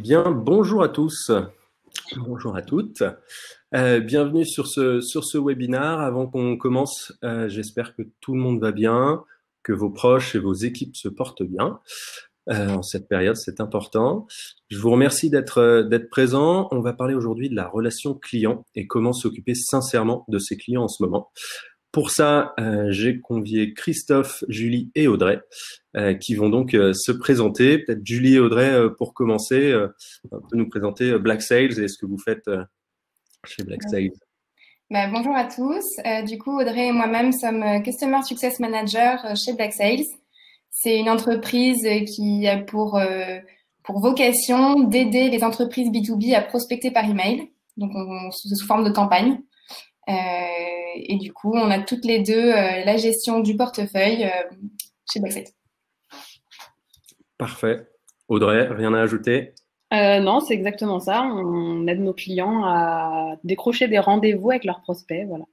Bien, bonjour à tous, bonjour à toutes. Bienvenue sur ce webinaire. Avant qu'on commence, j'espère que tout le monde va bien, que vos proches et vos équipes se portent bien. En cette période, c'est important. Je vous remercie d'être présent. On va parler aujourd'hui de la relation client et comment s'occuper sincèrement de ses clients en ce moment. Pour ça, j'ai convié Christophe, Julie et Audrey qui vont donc se présenter. Peut-être Julie et Audrey, pour commencer, un peu nous présenter Black Sales et ce que vous faites chez Black Sales. Bonjour à tous. Du coup, Audrey et moi-même sommes Customer Success Manager chez Black Sales. C'est une entreprise qui a pour vocation d'aider les entreprises B2B à prospecter par email. Donc, sous forme de campagne. Et du coup, on a toutes les deux la gestion du portefeuille chez Black Sales. Parfait. Audrey, rien à ajouter? Non, c'est exactement ça. On aide nos clients à décrocher des rendez-vous avec leurs prospects, voilà.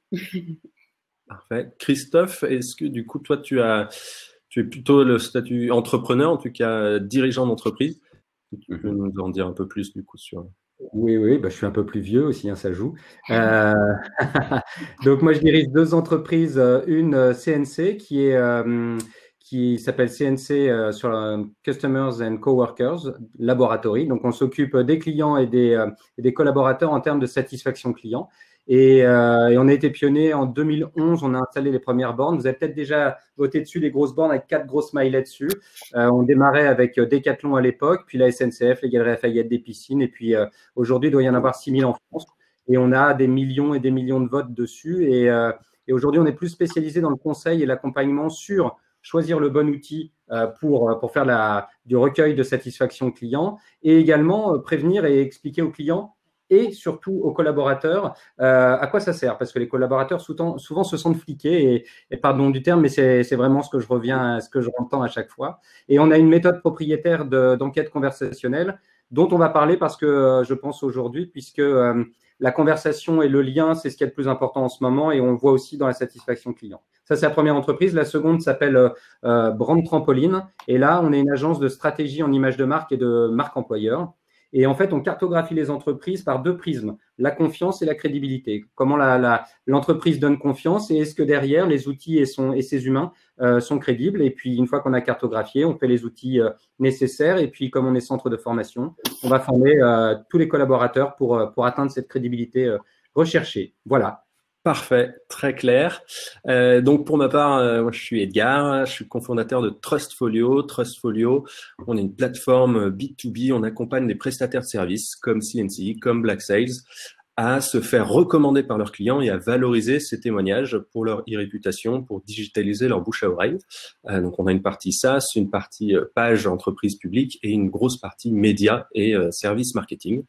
Parfait. Christophe, est-ce que du coup, toi, tu es plutôt le statut entrepreneur, en tout cas dirigeant d'entreprise? Tu peux nous en dire un peu plus du coup sur… Oui, je suis un peu plus vieux aussi, hein, ça joue. Donc moi, je dirige deux entreprises, une CNC qui s'appelle CNC sur Customers and Coworkers Laboratory. Donc on s'occupe des clients et des collaborateurs en termes de satisfaction client. Et on a été pionnier en 2011, on a installé les premières bornes. Vous avez peut-être déjà voté dessus, des grosses bornes avec 4 grosses smileys dessus. On démarrait avec Decathlon à l'époque, puis la SNCF, les Galeries Lafayette, des piscines. Et puis aujourd'hui, il doit y en avoir 6000 en France. Et on a des millions et des millions de votes dessus. Et aujourd'hui, on est plus spécialisé dans le conseil et l'accompagnement sur choisir le bon outil pour faire du recueil de satisfaction client et également prévenir et expliquer aux clients et surtout aux collaborateurs à quoi ça sert, parce que les collaborateurs souvent se sentent fliqués et pardon du terme, mais c'est vraiment ce que je entends à chaque fois. Et on a une méthode propriétaire d'enquête conversationnelle dont on va parler parce que je pense aujourd'hui, puisque la conversation et le lien, c'est ce qui est le plus important en ce moment et on le voit aussi dans la satisfaction client. Ça, c'est la première entreprise. La seconde s'appelle Brand Trampoline et là, on est une agence de stratégie en image de marque et de marque employeur. Et en fait, on cartographie les entreprises par deux prismes, la confiance et la crédibilité. Comment l'entreprise donne confiance et est-ce que derrière, les outils et ses humains sont crédibles. Et puis, une fois qu'on a cartographié, on fait les outils nécessaires. Et puis, comme on est centre de formation, on va former tous les collaborateurs pour atteindre cette crédibilité recherchée. Voilà. Parfait, très clair. Donc pour ma part, moi je suis Edgar, je suis cofondateur de Trustfolio. Trustfolio, on est une plateforme B2B, on accompagne les prestataires de services comme CNC, comme Black Sales à se faire recommander par leurs clients et à valoriser ces témoignages pour leur e-réputation, pour digitaliser leur bouche à oreille. Donc on a une partie SaaS, une partie page entreprise publique et une grosse partie médias et services marketing.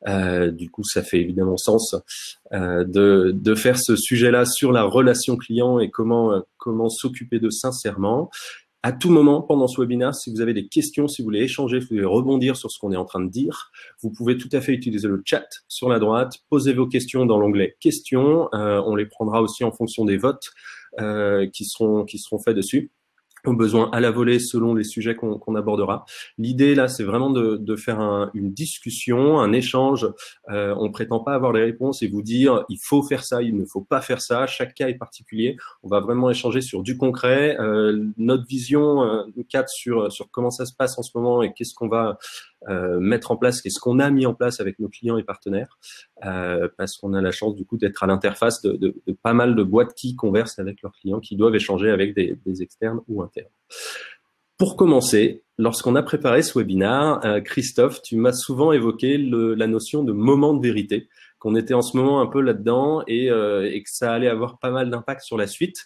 Du coup, ça fait évidemment sens de faire ce sujet-là sur la relation client et comment s'occuper d'eux sincèrement. À tout moment, pendant ce webinaire, si vous avez des questions, si vous voulez échanger, si vous voulez rebondir sur ce qu'on est en train de dire, vous pouvez tout à fait utiliser le chat sur la droite, poser vos questions dans l'onglet questions. On les prendra aussi en fonction des votes qui seront faits dessus, au besoin à la volée selon les sujets qu'on abordera. L'idée là, c'est vraiment de faire une discussion, un échange. On prétend pas avoir les réponses et vous dire il faut faire ça, il ne faut pas faire ça. Chaque cas est particulier. On va vraiment échanger sur du concret, notre vision, nous cadre sur comment ça se passe en ce moment et qu'est-ce qu'on va mettre en place, qu'est-ce qu'on a mis en place avec nos clients et partenaires, parce qu'on a la chance du coup d'être à l'interface de pas mal de boîtes qui conversent avec leurs clients, qui doivent échanger avec des externes ou internes. Pour commencer, lorsqu'on a préparé ce webinaire, Christophe, tu m'as souvent évoqué la notion de moment de vérité, qu'on était en ce moment un peu là-dedans et que ça allait avoir pas mal d'impact sur la suite,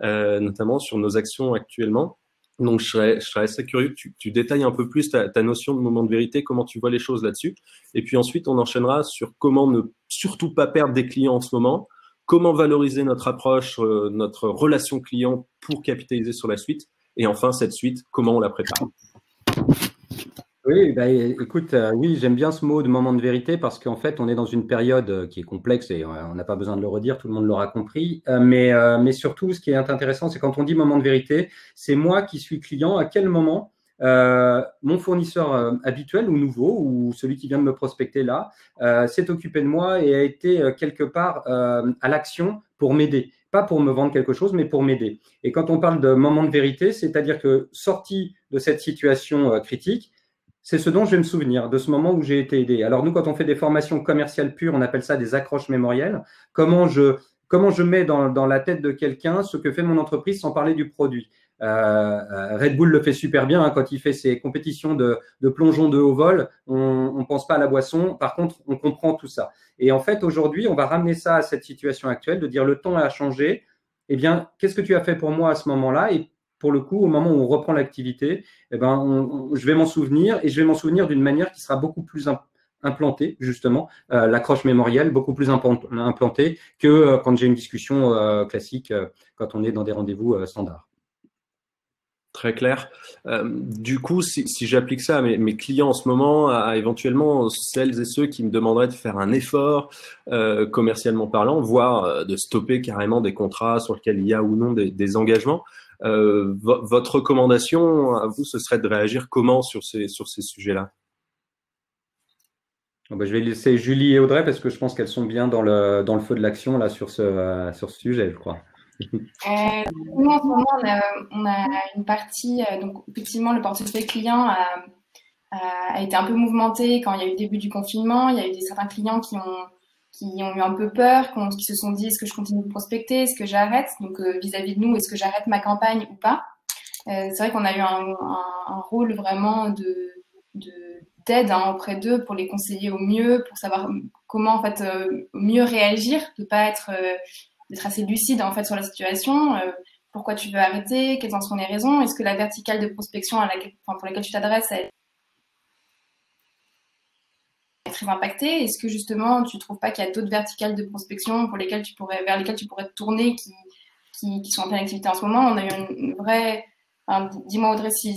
notamment sur nos actions actuellement. Donc, je serais assez curieux que tu détailles un peu plus ta notion de moment de vérité, comment tu vois les choses là-dessus. Et puis ensuite, on enchaînera sur comment ne surtout pas perdre des clients en ce moment, comment valoriser notre approche, notre relation client pour capitaliser sur la suite. Et enfin, cette suite, comment on la prépare. Oui, écoute, oui, j'aime bien ce mot de moment de vérité parce qu'en fait, on est dans une période qui est complexe et on n'a pas besoin de le redire, tout le monde l'aura compris. Mais surtout, ce qui est intéressant, c'est quand on dit moment de vérité, c'est moi qui suis client, à quel moment mon fournisseur habituel ou nouveau, ou celui qui vient de me prospecter là, s'est occupé de moi et a été quelque part à l'action pour m'aider. Pas pour me vendre quelque chose, mais pour m'aider. Et quand on parle de moment de vérité, c'est-à-dire que sorti de cette situation critique, c'est ce dont je vais me souvenir, de ce moment où j'ai été aidé. Alors nous, quand on fait des formations commerciales pures, on appelle ça des accroches mémorielles. Comment je mets dans la tête de quelqu'un ce que fait mon entreprise sans parler du produit. Red Bull le fait super bien, hein, quand il fait ses compétitions de plongeon de haut vol, on pense pas à la boisson, par contre on comprend tout ça. Et en fait aujourd'hui on va ramener ça à cette situation actuelle, de dire le temps a changé, eh bien qu'est-ce que tu as fait pour moi à ce moment-là, et pour le coup au moment où on reprend l'activité, eh ben je vais m'en souvenir, et je vais m'en souvenir d'une manière qui sera beaucoup plus implantée, justement, l'accroche mémorielle beaucoup plus implantée que quand j'ai une discussion classique, quand on est dans des rendez-vous standards. Très clair. Du coup, si j'applique ça à mes clients en ce moment, à éventuellement celles et ceux qui me demanderaient de faire un effort commercialement parlant, voire de stopper carrément des contrats sur lesquels il y a ou non des engagements, votre recommandation à vous, ce serait de réagir comment sur ces sujets-là? Je vais laisser Julie et Audrey parce que je pense qu'elles sont bien dans le feu de l'action là sur ce sujet, je crois. Nous, en ce moment, on a une partie, donc effectivement, le portefeuille client a été un peu mouvementé quand il y a eu le début du confinement. Il y a eu certains clients qui ont eu un peu peur, qui se sont dit est-ce que je continue de prospecter, est-ce que j'arrête, donc vis-à-vis de nous, est-ce que j'arrête ma campagne ou pas. C'est vrai qu'on a eu un rôle vraiment d'aide auprès d'eux pour les conseiller au mieux, pour savoir comment en fait mieux réagir, de pas être d'être assez lucide en fait sur la situation, pourquoi tu veux arrêter, quelles en sont les raisons, est-ce que la verticale de prospection pour laquelle tu t'adresses est très impactée, est-ce que justement tu trouves pas qu'il y a d'autres verticales de prospection vers lesquelles tu pourrais te tourner qui sont en pleine activité en ce moment. On a eu une vraie, dis-moi Audrey si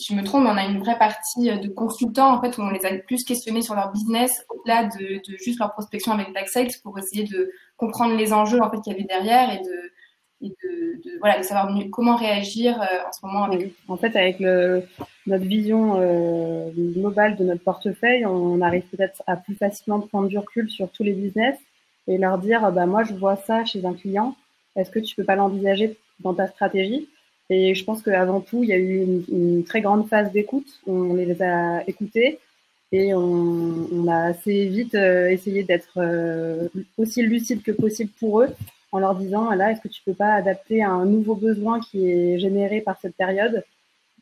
je me trompe, mais on a une vraie partie de consultants en fait où on les a plus questionnés sur leur business au-delà de juste leur prospection avec Black Sales pour essayer de comprendre les enjeux en fait qu'il y avait derrière et de savoir mieux comment réagir en ce moment avec. En fait, avec notre vision globale de notre portefeuille, on arrive peut-être à plus facilement prendre du recul sur tous les business et leur dire moi je vois ça chez un client, est-ce que tu peux pas l'envisager dans ta stratégie? Et je pense qu'avant tout, il y a eu une très grande phase d'écoute. On les a écoutés et on a assez vite essayé d'être aussi lucide que possible pour eux en leur disant là, est-ce que tu peux pas adapter à un nouveau besoin qui est généré par cette période?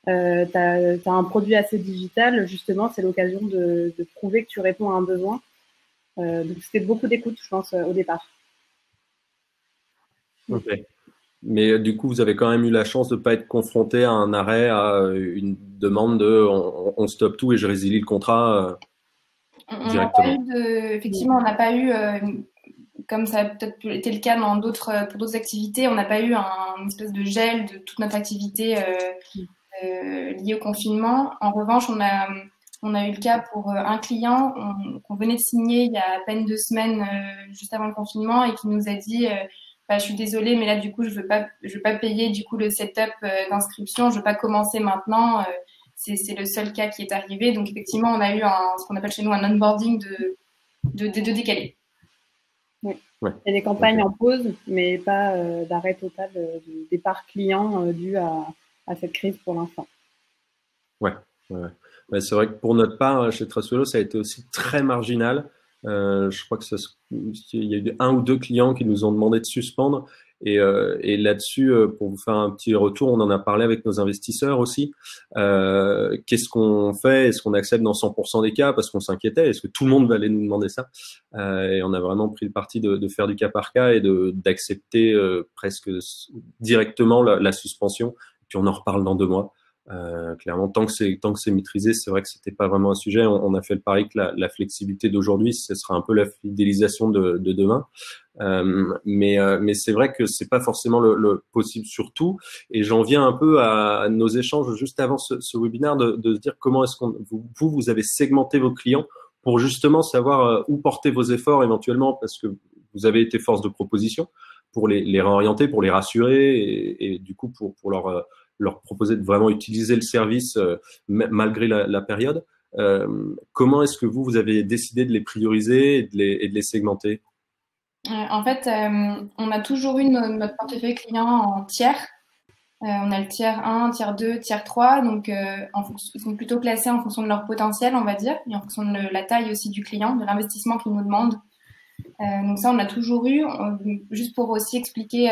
T'as un produit assez digital, justement, c'est l'occasion de prouver que tu réponds à un besoin. Donc c'était beaucoup d'écoute, je pense, au départ. Ok. Mais du coup, vous avez quand même eu la chance de ne pas être confronté à un arrêt, à une demande de on stoppe tout et je résilie le contrat directement. Effectivement, on n'a pas eu, comme ça a peut-être été le cas pour d'autres activités, on n'a pas eu une espèce de gel de toute notre activité liée au confinement. En revanche, on a eu le cas pour un client qu'on venait de signer il y a à peine 2 semaines, juste avant le confinement, et qui nous a dit je suis désolée, mais là, du coup, je veux pas payer, du coup, le setup d'inscription. Je veux pas commencer maintenant. C'est le seul cas qui est arrivé. Donc, effectivement, on a eu ce qu'on appelle chez nous un onboarding de décalé. Oui. Ouais. Il y a des campagnes en pause, mais pas d'arrêt total du départ client dû à cette crise pour l'instant. Ouais. C'est vrai que pour notre part, chez Trustfolio, ça a été aussi très marginal. Je crois que il y a eu 1 ou 2 clients qui nous ont demandé de suspendre et là-dessus, pour vous faire un petit retour, on en a parlé avec nos investisseurs aussi. Qu'est-ce qu'on fait? Est-ce qu'on accepte dans 100% des cas parce qu'on s'inquiétait? Est-ce que tout le monde va aller nous demander ça? Et on a vraiment pris le parti de faire du cas par cas et d'accepter presque directement la suspension. Puis on en reparle dans 2 mois. Clairement, tant que c'est maîtrisé, c'est vrai que c'était pas vraiment un sujet. On a fait le pari que la flexibilité d'aujourd'hui, ce sera un peu la fidélisation de demain. Mais c'est vrai que c'est pas forcément le possible sur tout. Et j'en viens un peu à nos échanges juste avant ce webinaire de se dire comment est-ce vous avez segmenté vos clients pour justement savoir où porter vos efforts éventuellement, parce que vous avez été force de proposition pour les réorienter, pour les rassurer et du coup pour leur leur proposer de vraiment utiliser le service malgré la période. Comment est-ce que vous avez décidé de les prioriser et de les segmenter? En fait, on a toujours eu notre portefeuille client en tiers. On a le tiers 1, tiers 2, tiers 3. Donc, ils sont plutôt classés en fonction de leur potentiel, on va dire, et en fonction de la taille aussi du client, de l'investissement qu'il nous demande. Donc ça, on a toujours eu. Juste pour aussi expliquer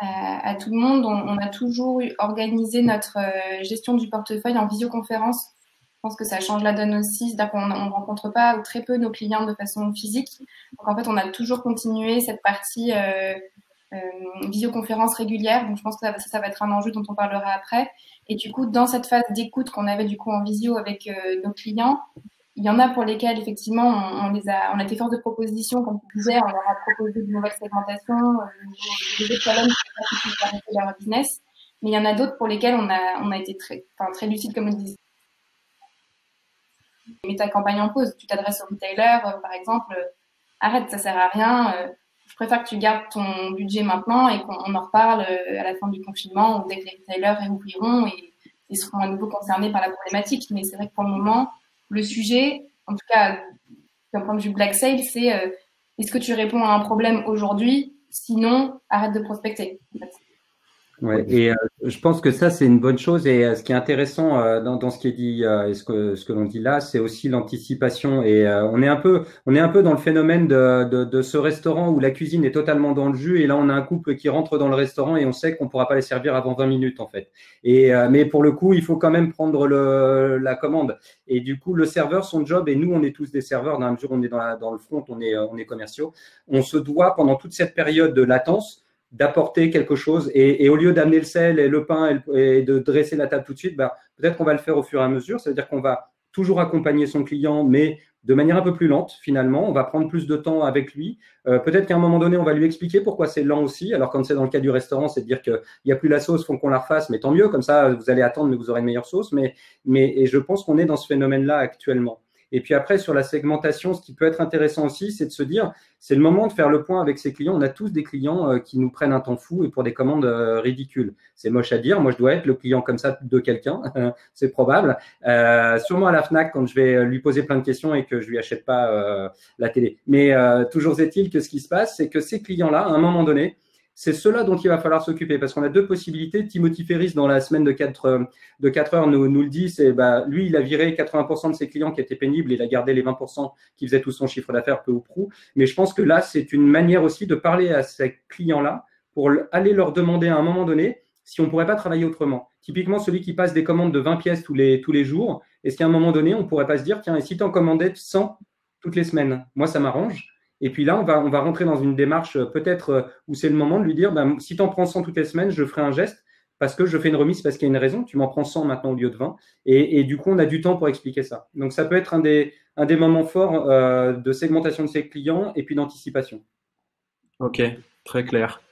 à tout le monde, on a toujours organisé notre gestion du portefeuille en visioconférence. Je pense que ça change la donne aussi, c'est-à-dire qu'on ne rencontre pas ou très peu nos clients de façon physique. Donc en fait, on a toujours continué cette partie visioconférence régulière. Donc je pense que ça va être un enjeu dont on parlera après. Et du coup, dans cette phase d'écoute qu'on avait du coup en visio avec nos clients, il y en a pour lesquels effectivement on a été force de proposition, comme tu disais, on leur a proposé de nouvelles segmentations, des challenges pour arrêter leur business. Mais il y en a d'autres pour lesquels on a été très lucide, comme on disait. Mets ta campagne en pause. Tu t'adresses au retailer, par exemple, arrête, ça sert à rien. Je préfère que tu gardes ton budget maintenant et qu'on en reparle à la fin du confinement ou dès que les retailers réouvriront et seront à nouveau concernés par la problématique. Mais c'est vrai que pour le moment, le sujet, en tout cas d'un point de vue Black Sale, c'est est-ce que tu réponds à un problème aujourd'hui? Sinon, arrête de prospecter. En fait. Ouais, et je pense que ça c'est une bonne chose et ce qui est intéressant dans ce qui est dit et ce que l'on dit là, c'est aussi l'anticipation et on est un peu dans le phénomène de ce restaurant où la cuisine est totalement dans le jus et là on a un couple qui rentre dans le restaurant et on sait qu'on pourra pas les servir avant 20 minutes en fait. Et mais pour le coup, il faut quand même prendre la commande et du coup le serveur, son job, et nous on est tous des serveurs dans la mesure où on est dans le front, on est commerciaux, on se doit pendant toute cette période de latence d'apporter quelque chose et au lieu d'amener le sel et le pain et de dresser la table tout de suite, peut-être qu'on va le faire au fur et à mesure. Ça veut dire qu'on va toujours accompagner son client, mais de manière un peu plus lente finalement. On va prendre plus de temps avec lui. Peut-être qu'à un moment donné, on va lui expliquer pourquoi c'est lent aussi. Alors quand c'est dans le cas du restaurant, c'est de dire qu'il n'y a plus la sauce, faut qu'on la refasse, mais tant mieux, comme ça vous allez attendre, mais vous aurez une meilleure sauce. Et je pense qu'on est dans ce phénomène-là actuellement. Et puis après, sur la segmentation, ce qui peut être intéressant aussi, c'est de se dire, c'est le moment de faire le point avec ses clients. On a tous des clients qui nous prennent un temps fou et pour des commandes ridicules. C'est moche à dire. Moi, je dois être le client comme ça de quelqu'un. C'est probable. Sûrement à la Fnac quand je vais lui poser plein de questions et que je lui achète pas la télé. Mais toujours est-il que ce qui se passe, c'est que ces clients-là, à un moment donné, c'est cela dont il va falloir s'occuper parce qu'on a deux possibilités. Timothy Ferris, dans la semaine de 4 heures, nous le dit, c'est lui, il a viré 80% de ses clients qui étaient pénibles et il a gardé les 20% qui faisaient tout son chiffre d'affaires peu ou prou. Mais je pense que là, c'est une manière aussi de parler à ces clients-là pour aller leur demander à un moment donné si on pourrait pas travailler autrement. Typiquement, celui qui passe des commandes de 20 pièces tous les jours, est-ce qu'à un moment donné, on pourrait pas se dire, tiens, et si tu en commandais 100 toutes les semaines? Moi, ça m'arrange. Et puis là, on va rentrer dans une démarche peut-être où c'est le moment de lui dire, si tu en prends 100 toutes les semaines, je ferai un geste parce que je fais une remise parce qu'il y a une raison. Tu m'en prends 100 maintenant au lieu de 20. Et du coup, on a du temps pour expliquer ça. Donc, ça peut être un des moments forts de segmentation de ses clients et puis d'anticipation. Ok, très clair.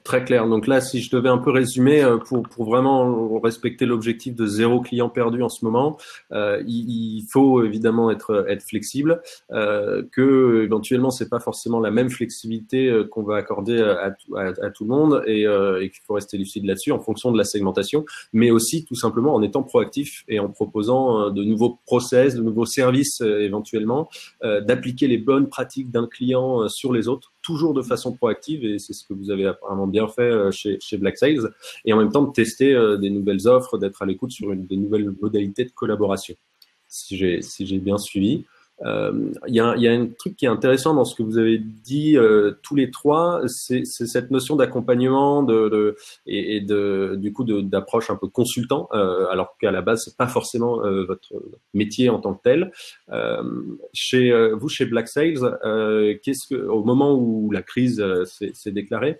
Très clair. Donc là, si je devais un peu résumer, pour vraiment respecter l'objectif de 0 client perdu en ce moment, il faut évidemment être flexible, que éventuellement c'est pas forcément la même flexibilité qu'on va accorder à tout le monde et qu'il faut rester lucide là-dessus en fonction de la segmentation, mais aussi tout simplement en étant proactif et en proposant de nouveaux process, de nouveaux services éventuellement, d'appliquer les bonnes pratiques d'un client sur les autres, toujours de façon proactive, et c'est ce que vous avez apparemment bien fait chez Black Sales, et en même temps de tester des nouvelles offres, d'être à l'écoute sur des nouvelles modalités de collaboration, si j'ai bien suivi. Il y a un truc qui est intéressant dans ce que vous avez dit tous les trois, c'est cette notion d'accompagnement et du coup d'approche un peu consultant, alors qu'à la base c'est pas forcément votre métier en tant que tel. Chez Black Sales, au moment où la crise s'est déclarée,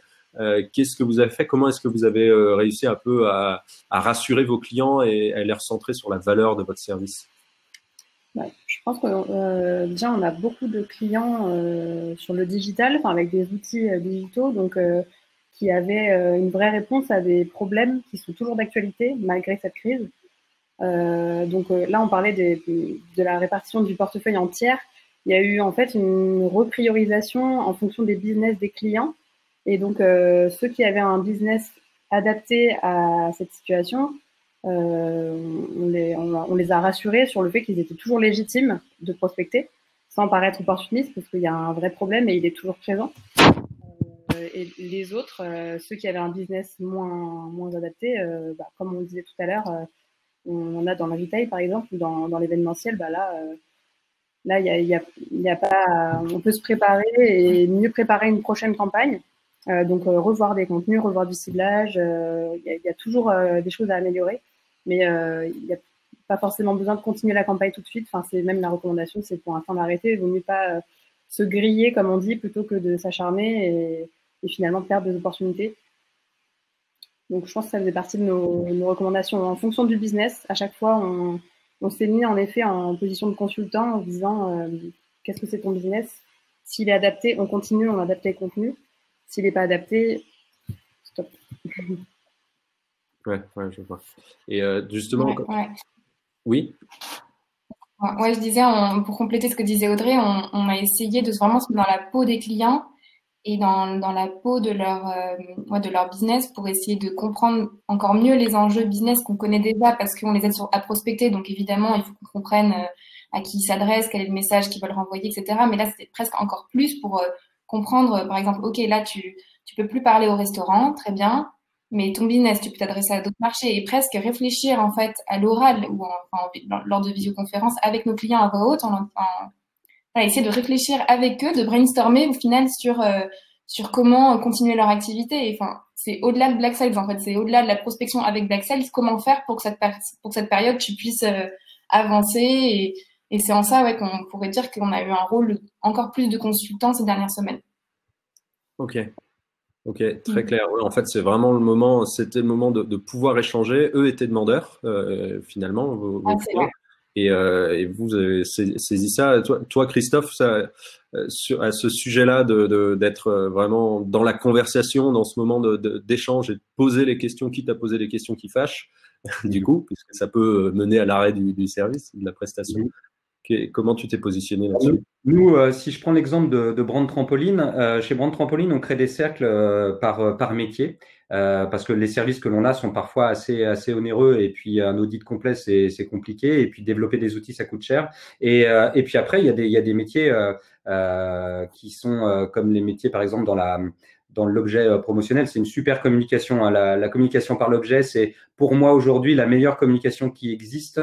qu'est-ce que vous avez fait? Comment est-ce que vous avez réussi un peu à rassurer vos clients et à les recentrer sur la valeur de votre service? Je pense que déjà on a beaucoup de clients sur le digital, avec des outils digitaux, donc qui avaient une vraie réponse à des problèmes qui sont toujours d'actualité malgré cette crise. Donc là on parlait de la répartition du portefeuille en tiers. Il y a eu en fait une repriorisation en fonction des business des clients, et donc ceux qui avaient un business adaptés à cette situation, on les a rassurés sur le fait qu'ils étaient toujours légitimes de prospecter, sans paraître opportunistes, parce qu'il y a un vrai problème et il est toujours présent. Et les autres, ceux qui avaient un business moins adapté, comme on disait tout à l'heure, on a dans le retail par exemple ou dans l'événementiel, là il y a pas, on peut se préparer et mieux préparer une prochaine campagne. Donc revoir des contenus, revoir du ciblage, il y a toujours des choses à améliorer, mais il n'y a pas forcément besoin de continuer la campagne tout de suite. Enfin, c'est même la recommandation, c'est pour l'instant d'arrêter. Il vaut mieux pas se griller, comme on dit, plutôt que de s'acharner et finalement perdre des opportunités. Donc, je pense que ça faisait partie de nos recommandations. En fonction du business, à chaque fois, on s'est mis en effet en position de consultant en disant qu'est-ce que c'est ton business? S'il est adapté, on continue, on adapte les contenus. S'il n'est pas adapté, stop. Ouais, je vois. Et justement, ouais. Oui. Ouais, je disais, pour compléter ce que disait Audrey, on a essayé de vraiment se mettre dans la peau des clients et dans la peau de leur business pour essayer de comprendre encore mieux les enjeux business qu'on connaît déjà parce qu'on les aide à prospecter. Donc évidemment, il faut qu'on comprenne à qui ils s'adressent, quel est le message qu'ils veulent renvoyer, etc. Mais là, c'était presque encore plus pour comprendre, par exemple, OK, là, tu peux plus parler au restaurant, très bien, mais ton business, tu peux t'adresser à d'autres marchés et presque réfléchir en fait à l'oral ou lors de visioconférences avec nos clients à voix haute, essayer de réfléchir avec eux, de brainstormer au final sur comment continuer leur activité. Enfin, c'est au-delà de Black Sales en fait, c'est au-delà de la prospection avec Black Sales, comment faire pour que cette période tu puisses avancer et c'est en ça qu'on pourrait dire qu'on a eu un rôle encore plus de consultant ces dernières semaines. Ok, très clair. Ouais, en fait, c'était le moment de pouvoir échanger. Eux étaient demandeurs, finalement, vos clients. Et vous avez saisi ça. Toi, Christophe, à ce sujet-là, d'être vraiment dans la conversation, dans ce moment d'échange et de poser les questions, quitte à poser les questions qui fâchent, du coup, puisque ça peut mener à l'arrêt du service, de la prestation. Comment tu t'es positionné là-dessus? Nous, si je prends l'exemple de Brand Trampoline, chez Brand Trampoline, on crée des cercles par métier parce que les services que l'on a sont parfois assez onéreux et puis un audit complet, c'est compliqué et puis développer des outils, ça coûte cher. Et puis après, il y a des métiers qui sont comme les métiers, par exemple, dans l'objet promotionnel, c'est une super communication. Hein. La communication par l'objet, c'est pour moi aujourd'hui la meilleure communication qui existe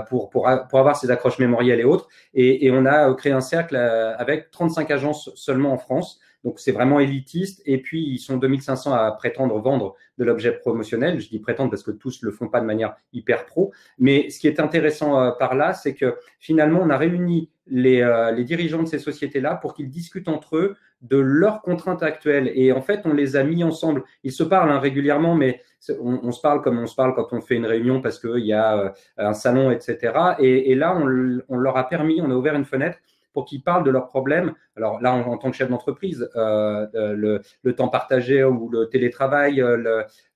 pour avoir ces accroches mémorielles et autres. Et on a créé un cercle avec 35 agences seulement en France. Donc, c'est vraiment élitiste. Et puis, ils sont 2500 à prétendre vendre de l'objet promotionnel. Je dis prétendre parce que tous le font pas de manière hyper pro. Mais ce qui est intéressant par là, c'est que finalement, on a réuni les dirigeants de ces sociétés-là pour qu'ils discutent entre eux de leurs contraintes actuelles. Et en fait, on les a mis ensemble. Ils se parlent régulièrement, mais on se parle comme on se parle quand on fait une réunion parce qu'il y a un salon, etc. Et là, on leur a permis, on a ouvert une fenêtre pour qu'ils parlent de leurs problèmes. Alors là, en tant que chef d'entreprise, le temps partagé ou le télétravail,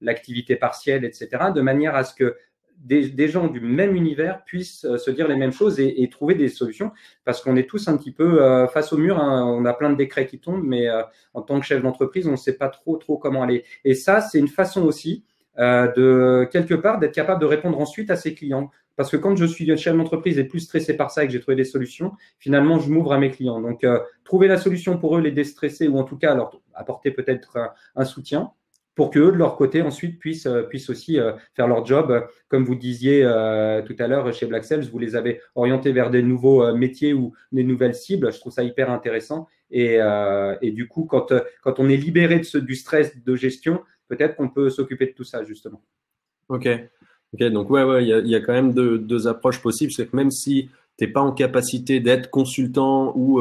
l'activité partielle, etc., de manière à ce que des gens du même univers puissent se dire les mêmes choses et trouver des solutions parce qu'on est tous un petit peu face au mur. Hein. On a plein de décrets qui tombent, mais en tant que chef d'entreprise, on ne sait pas trop comment aller. Et ça, c'est une façon aussi de quelque part d'être capable de répondre ensuite à ses clients. Parce que quand je suis chef d'entreprise et plus stressé par ça et que j'ai trouvé des solutions, finalement, je m'ouvre à mes clients. Donc, trouver la solution pour eux, les déstresser ou en tout cas leur apporter peut-être un soutien pour qu'eux, de leur côté, ensuite, puissent aussi faire leur job. Comme vous disiez tout à l'heure chez Black Sales, vous les avez orientés vers des nouveaux métiers ou des nouvelles cibles. Je trouve ça hyper intéressant. Et du coup, quand on est libéré du stress de gestion, peut-être qu'on peut s'occuper de tout ça, justement. Ok, donc ouais, il y a quand même deux approches possibles. C'est que même si t'es pas en capacité d'être consultant ou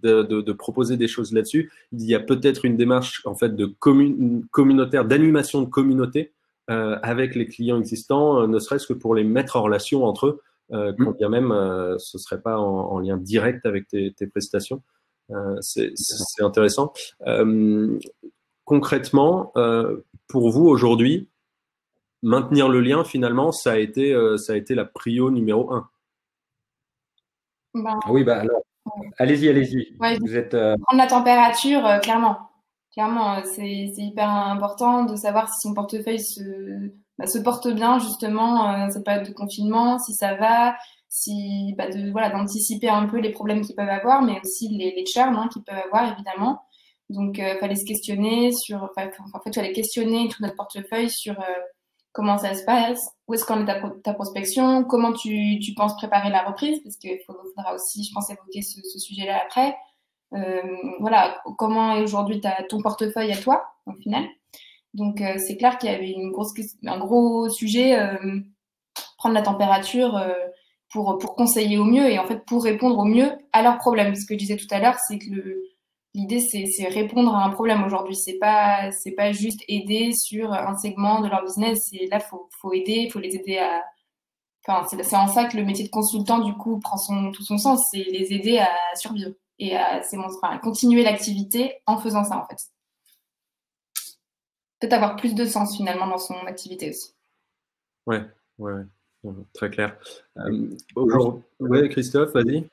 de proposer des choses là-dessus, il y a peut-être une démarche en fait de communautaire, d'animation de communauté avec les clients existants, ne serait-ce que pour les mettre en relation entre eux, quand bien même ce serait pas en lien direct avec tes prestations. C'est intéressant. Concrètement, pour vous aujourd'hui, maintenir le lien, finalement, ça a été la prio numéro 1. Oui, alors, allez-y. Ouais, vous êtes prendre la température, clairement. Clairement, c'est hyper important de savoir si son portefeuille se porte bien justement cette période de confinement, si ça va, si voilà, d'anticiper un peu les problèmes qu'ils peuvent avoir, mais aussi les churns qu'ils peuvent avoir évidemment. Donc fallait se questionner sur, en fait, fallait questionner tout notre portefeuille sur comment ça se passe, où est-ce qu'en est ta prospection, comment tu penses préparer la reprise, parce qu'il faudra aussi, je pense, évoquer ce sujet-là après. Voilà, comment est aujourd'hui ton portefeuille à toi, au final. Donc, c'est clair qu'il y avait un gros sujet, prendre la température pour conseiller au mieux et en fait pour répondre au mieux à leurs problèmes. Ce que je disais tout à l'heure, c'est que l'idée, c'est répondre à un problème aujourd'hui. C'est pas juste aider sur un segment de leur business. Là, faut aider, il faut les aider à. Enfin, c'est en ça que le métier de consultant, du coup, prend tout son sens. C'est les aider à survivre et à continuer l'activité en faisant ça, en fait. Peut-être avoir plus de sens, finalement, dans son activité aussi. Ouais, très clair. Christophe, vas-y.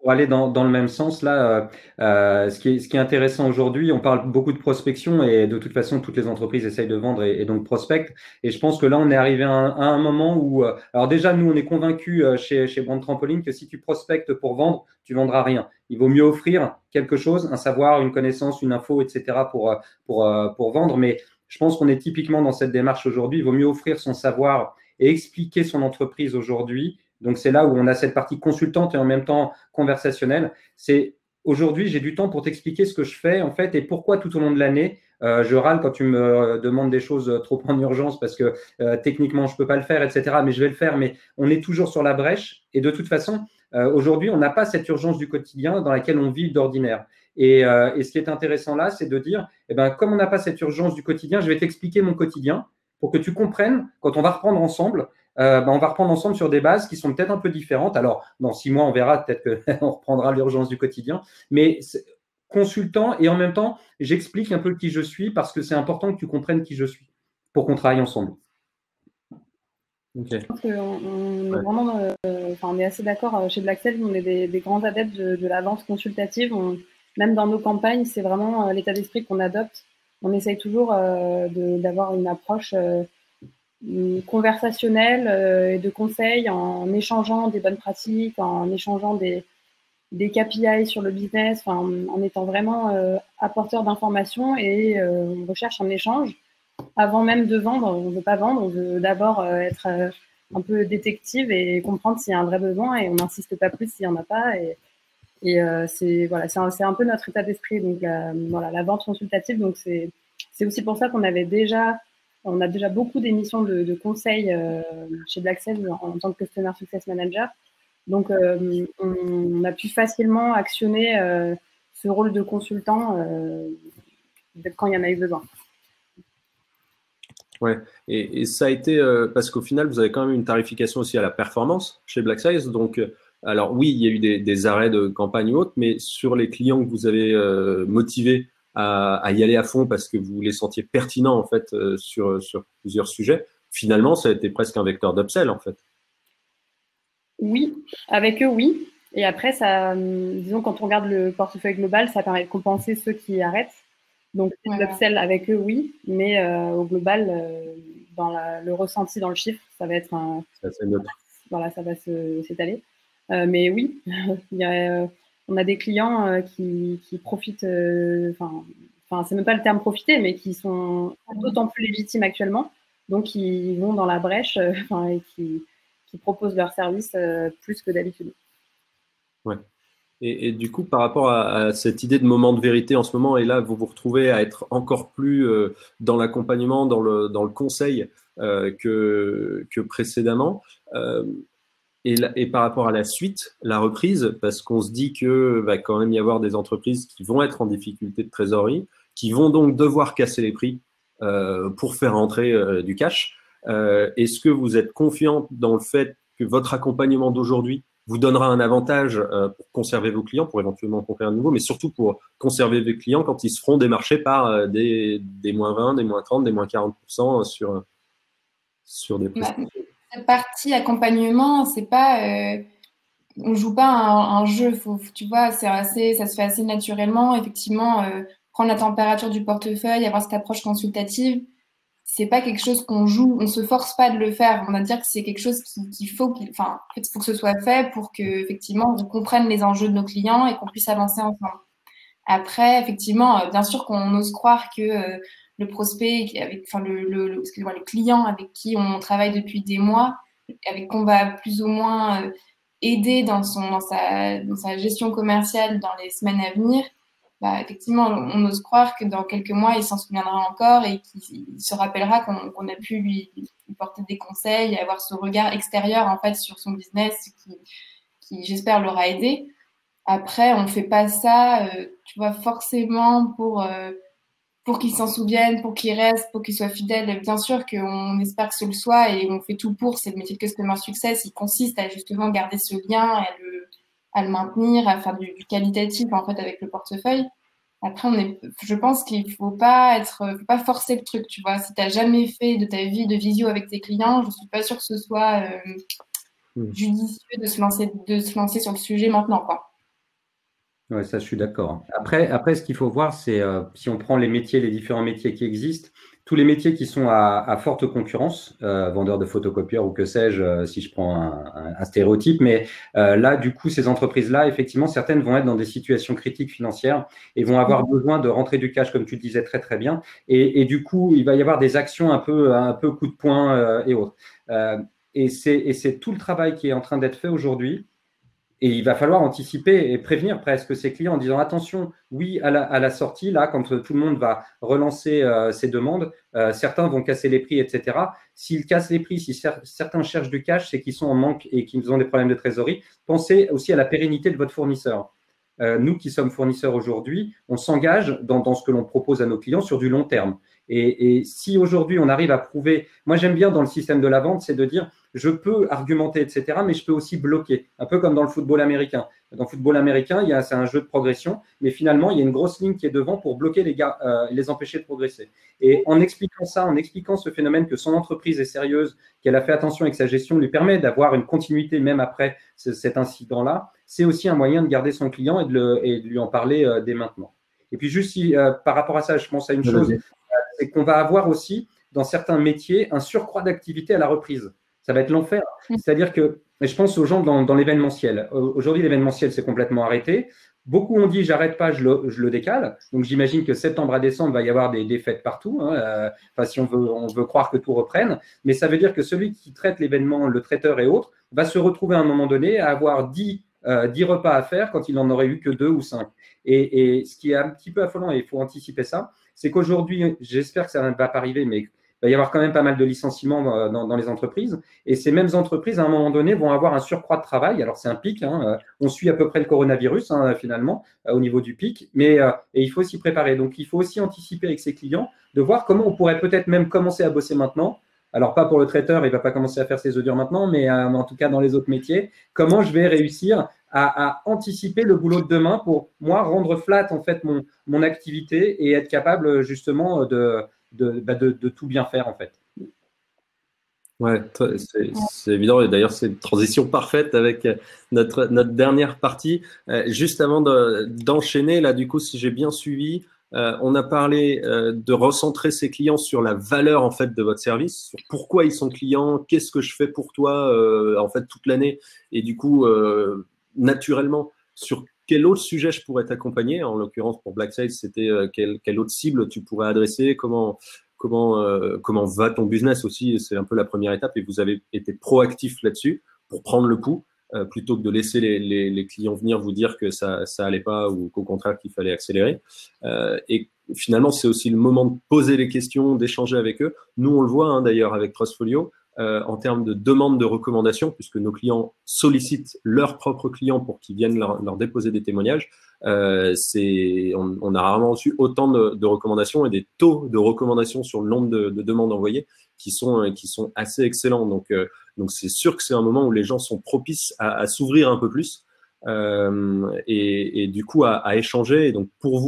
Pour aller dans le même sens, là, ce qui est intéressant aujourd'hui, on parle beaucoup de prospection et de toute façon, toutes les entreprises essayent de vendre et donc prospectent. Et je pense que là, on est arrivé à un moment où, alors déjà, nous, on est convaincus chez Brand Trampoline que si tu prospectes pour vendre, tu vendras rien. Il vaut mieux offrir quelque chose, un savoir, une connaissance, une info, etc. pour vendre. Mais je pense qu'on est typiquement dans cette démarche aujourd'hui. Il vaut mieux offrir son savoir et expliquer son entreprise aujourd'hui. Donc, c'est là où on a cette partie consultante et en même temps conversationnelle. C'est aujourd'hui, j'ai du temps pour t'expliquer ce que je fais, en fait, et pourquoi tout au long de l'année, je râle quand tu me demandes des choses trop en urgence parce que techniquement, je ne peux pas le faire, etc. Mais je vais le faire, mais on est toujours sur la brèche. Et de toute façon, aujourd'hui, on n'a pas cette urgence du quotidien dans laquelle on vit d'ordinaire. Et ce qui est intéressant là, c'est de dire, comme on n'a pas cette urgence du quotidien, je vais t'expliquer mon quotidien pour que tu comprennes, quand on va reprendre ensemble, on va reprendre ensemble sur des bases qui sont peut-être un peu différentes. Alors, dans 6 mois, on verra, peut-être qu'on reprendra l'urgence du quotidien. Mais consultant et en même temps, j'explique un peu qui je suis parce que c'est important que tu comprennes qui je suis pour qu'on travaille ensemble. Okay. Je pense qu'on est vraiment, on est assez d'accord chez Black Sales, on est des grands adeptes de la vente consultative. Même dans nos campagnes, c'est vraiment l'état d'esprit qu'on adopte. On essaye toujours d'avoir une approche conversationnelle et de conseils en échangeant des bonnes pratiques, en échangeant des KPI sur le business, en étant vraiment apporteur d'informations et on recherche un échange. Avant même de vendre, on ne veut pas vendre, on veut d'abord être un peu détective et comprendre s'il y a un vrai besoin et on n'insiste pas plus s'il n'y en a pas. Et c'est un peu notre état d'esprit, donc la vente consultative. Donc c'est aussi pour ça qu'on a déjà beaucoup d'émissions de conseils chez Black Sales en tant que Customer Success Manager. Donc on a pu facilement actionner ce rôle de consultant quand il y en a eu besoin. Ouais, et ça a été parce qu'au final, vous avez quand même une tarification aussi à la performance chez Black Sales. Donc, alors oui, il y a eu des arrêts de campagne ou autres, mais sur les clients que vous avez motivés à y aller à fond parce que vous les sentiez pertinents en fait sur plusieurs sujets, finalement, ça a été presque un vecteur d'upsell en fait. Oui, avec eux, oui. Et après, ça, disons, quand on regarde le portefeuille global, ça permet de compenser ceux qui arrêtent. Donc, l'upsell avec eux, oui, mais au global, dans le ressenti dans le chiffre, ça va être voilà, ça va s'étaler. Mais oui, on a des clients qui profitent, c'est même pas le terme profiter, mais qui sont d'autant plus légitimes actuellement, donc ils vont dans la brèche et qui proposent leurs services plus que d'habitude. Ouais. Et du coup, par rapport à cette idée de moment de vérité en ce moment, et là, vous vous retrouvez à être encore plus dans l'accompagnement, dans le conseil que précédemment. Et par rapport à la suite, la reprise, parce qu'on se dit que va quand même y avoir des entreprises qui vont être en difficulté de trésorerie, qui vont donc devoir casser les prix pour faire entrer du cash. Est-ce que vous êtes confiant dans le fait que votre accompagnement d'aujourd'hui vous donnera un avantage pour conserver vos clients, pour éventuellement conquérir un nouveau, mais surtout pour conserver vos clients quand ils se feront démarcher par des moins 20, des moins 30, des moins 40% sur des prestations. Cette partie accompagnement, c'est pas, on joue pas un jeu, tu vois, ça se fait assez naturellement. Effectivement, prendre la température du portefeuille, avoir cette approche consultative, c'est pas quelque chose qu'on joue, on se force pas de le faire. On va dire que c'est quelque chose qu'il faut, enfin, en fait, il faut que ce soit fait pour que effectivement on comprenne les enjeux de nos clients et qu'on puisse avancer ensemble. Après, effectivement, bien sûr qu'on ose croire que le prospect, enfin excusez-moi, le client avec qui on travaille depuis des mois, avec qu'on va plus ou moins aider dans sa gestion commerciale dans les semaines à venir, bah, effectivement, on ose croire que dans quelques mois, il s'en souviendra encore et qu'il se rappellera qu'on a pu lui porter des conseils, avoir ce regard extérieur en fait sur son business qui j'espère, l'aura aidé. Après, on fait pas ça, tu vois, forcément pour qu'il s'en souvienne, pour qu'il reste, pour qu'il soit fidèle. Bien sûr qu'on espère que ce le soit et on fait tout pour. C'est le métier de Customer Success. Il consiste à justement garder ce lien, à le maintenir, à faire du qualitatif en fait avec le portefeuille. Après, je pense qu'il faut pas forcer le truc, tu vois. Si tu n'as jamais fait de ta vie de visio avec tes clients, je suis pas sûre que ce soit judicieux de se lancer sur le sujet maintenant, quoi. Ouais, ça, je suis d'accord. Après, ce qu'il faut voir, c'est si on prend les métiers, les différents métiers qui existent, tous les métiers qui sont à forte concurrence, vendeur de photocopieurs ou que sais-je, si je prends un stéréotype, mais là, du coup, ces entreprises-là, effectivement, certaines vont être dans des situations critiques financières et vont avoir besoin de rentrer du cash, comme tu le disais très, très bien. Et du coup, il va y avoir des actions un peu coup de poing et autres. Et c'est tout le travail qui est en train d'être fait aujourd'hui. Et il va falloir anticiper et prévenir presque ses clients en disant attention, oui, à la sortie, là, quand tout le monde va relancer ses demandes, certains vont casser les prix, etc. S'ils cassent les prix, si certains cherchent du cash, c'est qu'ils sont en manque et qu'ils ont des problèmes de trésorerie. Pensez aussi à la pérennité de votre fournisseur. Nous qui sommes fournisseurs aujourd'hui, on s'engage dans ce que l'on propose à nos clients sur du long terme. Et si aujourd'hui on arrive à prouver, moi j'aime bien dans le système de la vente, c'est de dire je peux argumenter, etc., mais je peux aussi bloquer, un peu comme dans le football américain. Dans le football américain, c'est un jeu de progression, mais finalement, il y a une grosse ligne qui est devant pour bloquer les gars, les empêcher de progresser. Et en expliquant ça, en expliquant ce phénomène que son entreprise est sérieuse, qu'elle a fait attention avec sa gestion, lui permet d'avoir une continuité même après cet incident-là, c'est aussi un moyen de garder son client et de lui en parler dès maintenant. Et puis juste par rapport à ça, je pense à une chose, c'est qu'on va avoir aussi, dans certains métiers, un surcroît d'activité à la reprise. Ça va être l'enfer. C'est-à-dire que, je pense aux gens dans l'événementiel. Aujourd'hui, l'événementiel, c'est complètement arrêté. Beaucoup ont dit, j'arrête pas, je le décale. Donc, j'imagine que septembre à décembre, il va y avoir des fêtes partout. Hein. Si on veut croire que tout reprenne. Mais ça veut dire que celui qui traite l'événement, le traiteur et autres, va se retrouver à un moment donné à avoir 10 repas à faire quand il n'en aurait eu que 2 ou 5. Et ce qui est un petit peu affolant, et il faut anticiper ça, c'est qu'aujourd'hui, j'espère que ça ne va pas arriver, mais il va y avoir quand même pas mal de licenciements dans les entreprises. Et ces mêmes entreprises, à un moment donné, vont avoir un surcroît de travail. Alors, c'est un pic. Hein, on suit à peu près le coronavirus, hein, finalement, au niveau du pic. Mais et il faut s'y préparer. Donc, il faut aussi anticiper avec ses clients de voir comment on pourrait peut-être même commencer à bosser maintenant. Alors, pas pour le traiteur, il ne va pas commencer à faire ses œufs durs maintenant, mais en tout cas, dans les autres métiers, comment je vais réussir à anticiper le boulot de demain pour, moi, rendre flat, en fait, mon activité et être capable, justement, de tout bien faire, en fait. Ouais, c'est évident. Et d'ailleurs, c'est une transition parfaite avec notre dernière partie. Juste avant d'enchaîner, là, du coup, si j'ai bien suivi, on a parlé de recentrer ses clients sur la valeur, en fait, de votre service, sur pourquoi ils sont clients, qu'est-ce que je fais pour toi, en fait, toute l'année. Et du coup, naturellement, sur quel autre sujet je pourrais t'accompagner. En l'occurrence, pour Black Sales, c'était quelle autre cible tu pourrais adresser, comment va ton business aussi. C'est un peu la première étape et vous avez été proactif là-dessus pour prendre le pouls plutôt que de laisser les clients venir vous dire que ça allait pas ou qu'au contraire qu'il fallait accélérer. Et finalement, c'est aussi le moment de poser les questions, d'échanger avec eux. Nous, on le voit hein, d'ailleurs avec Trustfolio, en termes de demande de recommandation, puisque nos clients sollicitent leurs propres clients pour qu'ils viennent leur déposer des témoignages. On a rarement reçu autant de recommandations et des taux de recommandations sur le nombre de demandes envoyées qui sont assez excellents. Donc c'est sûr que c'est un moment où les gens sont propices à s'ouvrir un peu plus et du coup à échanger. Et donc pour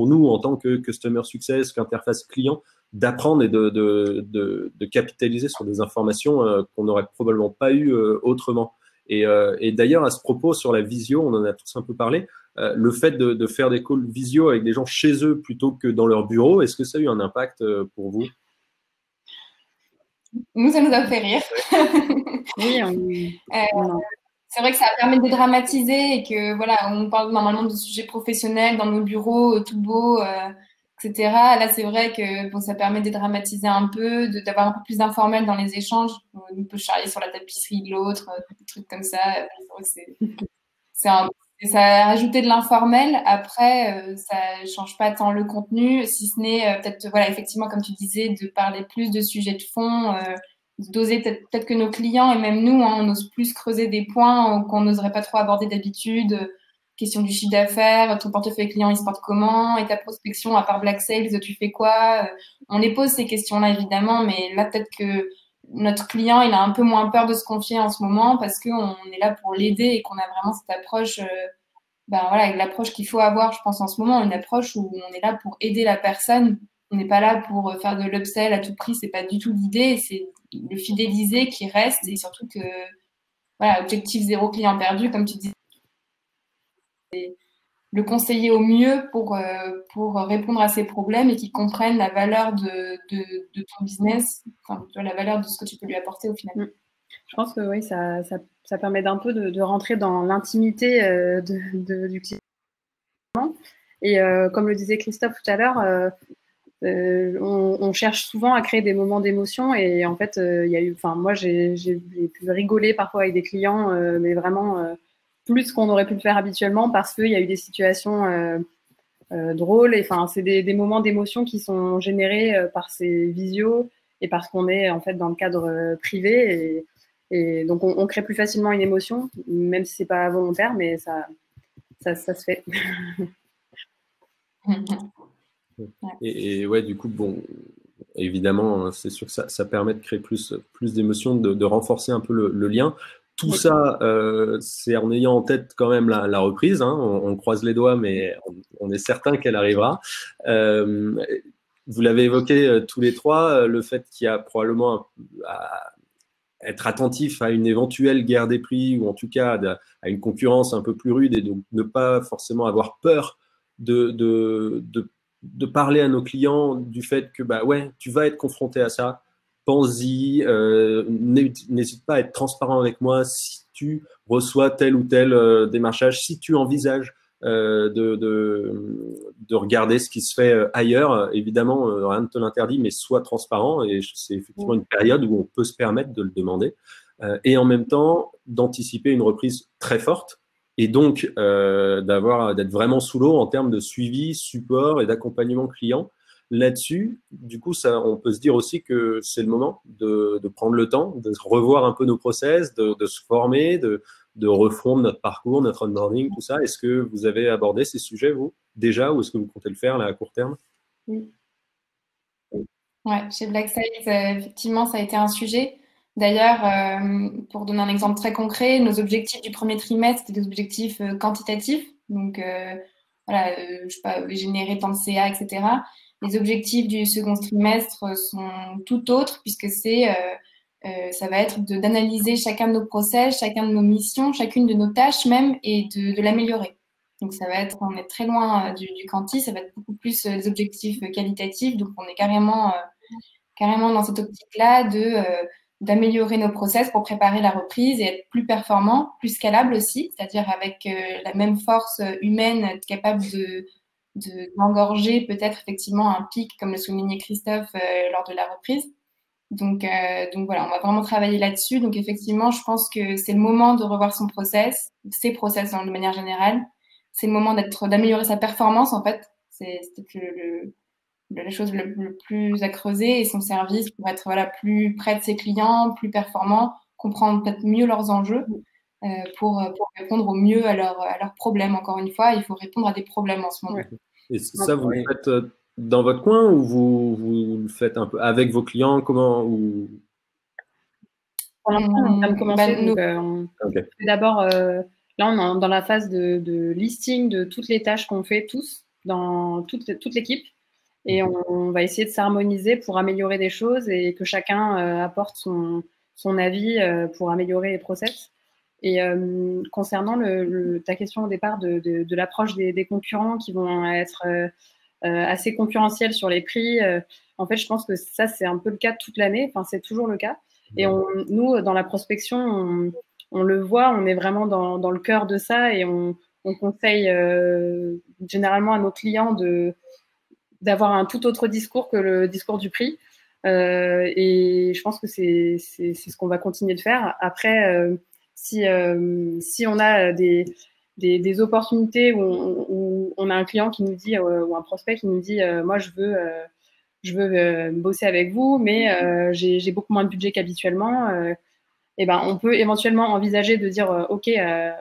nous en tant que Customer Success, qu'interface client, d'apprendre et de capitaliser sur des informations qu'on n'aurait probablement pas eues autrement. Et d'ailleurs, à ce propos, sur la visio, on en a tous un peu parlé. le fait de faire des calls visio avec des gens chez eux plutôt que dans leur bureau, est-ce que ça a eu un impact pour vous? Nous, ça nous a fait rire. Oui, c'est vrai que ça permet de dédramatiser et que voilà, on parle normalement de sujets professionnels dans nos bureaux, tout beau, etc. Là, c'est vrai que bon, ça permet de dédramatiser un peu, d'avoir un peu plus d'informel dans les échanges. On peut charrier sur la tapisserie de l'autre, des trucs comme ça. Ça a rajouté de l'informel. Après, ça change pas tant le contenu, si ce n'est peut-être, voilà, effectivement, comme tu disais, de parler plus de sujets de fond, d'oser peut-être que nos clients et même nous, hein, on ose plus creuser des points qu'on n'oserait pas trop aborder d'habitude. Question du chiffre d'affaires, ton portefeuille client, il se porte comment? Et ta prospection, à part Black Sales, tu fais quoi? On les pose ces questions-là, évidemment, mais là, peut-être que notre client, il a un peu moins peur de se confier en ce moment parce qu'on est là pour l'aider et qu'on a vraiment cette approche, ben voilà, avec l'approche qu'il faut avoir, je pense, en ce moment, une approche où on est là pour aider la personne. On n'est pas là pour faire de l'upsell à tout prix, c'est pas du tout l'idée, c'est le fidéliser qui reste et surtout que, voilà, objectif zéro client perdu, comme tu dis, le conseiller au mieux pour répondre à ses problèmes et qu'il comprenne la valeur de ton business, enfin, la valeur de ce que tu peux lui apporter au final. Je pense que oui, ça permet d'un peu de rentrer dans l'intimité du client. Et comme le disait Christophe tout à l'heure, on cherche souvent à créer des moments d'émotion et en fait, il y a eu, enfin moi j'ai pu rigoler parfois avec des clients, mais vraiment plus qu'on aurait pu le faire habituellement parce qu'il y a eu des situations drôles. Et enfin, c'est des moments d'émotion qui sont générés par ces visios et parce qu'on est en fait dans le cadre privé et donc on crée plus facilement une émotion, même si c'est pas volontaire, mais ça se fait. Et ouais, du coup, bon, évidemment, c'est sûr que ça permet de créer plus d'émotions, de renforcer un peu le lien. Tout ça, c'est en ayant en tête quand même la reprise. Hein. On croise les doigts, mais on est certain qu'elle arrivera. Vous l'avez évoqué tous les trois, le fait qu'il y a probablement à être attentif à une éventuelle guerre des prix ou en tout cas à une concurrence un peu plus rude et donc ne pas forcément avoir peur de parler à nos clients du fait que bah ouais, tu vas être confronté à ça, pense-y, n'hésite pas à être transparent avec moi si tu reçois tel ou tel démarchage, si tu envisages de regarder ce qui se fait ailleurs. Évidemment, rien ne te l'interdit, mais sois transparent et c'est effectivement une période où on peut se permettre de le demander. Et en même temps, d'anticiper une reprise très forte et donc d'être vraiment sous l'eau en termes de suivi, support et d'accompagnement client. Là-dessus, du coup, on peut se dire aussi que c'est le moment de prendre le temps, de revoir un peu nos process, de se former, de refondre notre parcours, notre onboarding, tout ça. Est-ce que vous avez abordé ces sujets, vous, déjà, ou est-ce que vous comptez le faire là, à court terme? Oui. Ouais, chez Black Sales, effectivement, ça a été un sujet. D'ailleurs, pour donner un exemple très concret, nos objectifs du premier trimestre, c'était des objectifs quantitatifs. Donc, voilà, je sais pas, générer tant de CA, etc. Les objectifs du second trimestre sont tout autres puisque ça va être d'analyser chacun de nos process, chacun de nos missions, chacune de nos tâches même et de l'améliorer. Donc, on est très loin du quanti, ça va être beaucoup plus des objectifs qualitatifs. Donc, on est carrément dans cette optique-là d'améliorer nos process pour préparer la reprise et être plus performant, plus scalable aussi, c'est-à-dire avec la même force humaine, être capable d'engorger peut-être effectivement un pic, comme le soulignait Christophe, lors de la reprise. Donc voilà, on va vraiment travailler là-dessus. Donc effectivement, je pense que c'est le moment de revoir ses process de manière générale. C'est le moment d'améliorer sa performance en fait. C'est peut-être la chose le plus à creuser et son service pour être plus près de ses clients, plus performant, comprendre peut-être mieux leurs enjeux pour répondre au mieux à leurs problèmes. Encore une fois, il faut répondre à des problèmes en ce moment. Et ça, vous le faites dans votre coin ou vous le faites un peu avec vos clients? Comment ou... Pour l'instant, on vient de commencer. On fait d'abord, là, on est dans la phase de listing de toutes les tâches qu'on fait tous, dans toute l'équipe. Et on va essayer de s'harmoniser pour améliorer des choses et que chacun apporte son avis pour améliorer les process. Et concernant ta question au départ de l'approche des concurrents qui vont être assez concurrentiels sur les prix, en fait, je pense que ça, c'est un peu le cas toute l'année. Enfin, c'est toujours le cas. Et nous, dans la prospection, on le voit, on est vraiment dans le cœur de ça et on conseille généralement à nos clients d'avoir un tout autre discours que le discours du prix. Et je pense que c'est ce qu'on va continuer de faire. Après, si on a des opportunités où on a un client qui nous dit ou un prospect qui nous dit moi je veux bosser avec vous, mais j'ai beaucoup moins de budget qu'habituellement. Et ben on peut éventuellement envisager de dire ok,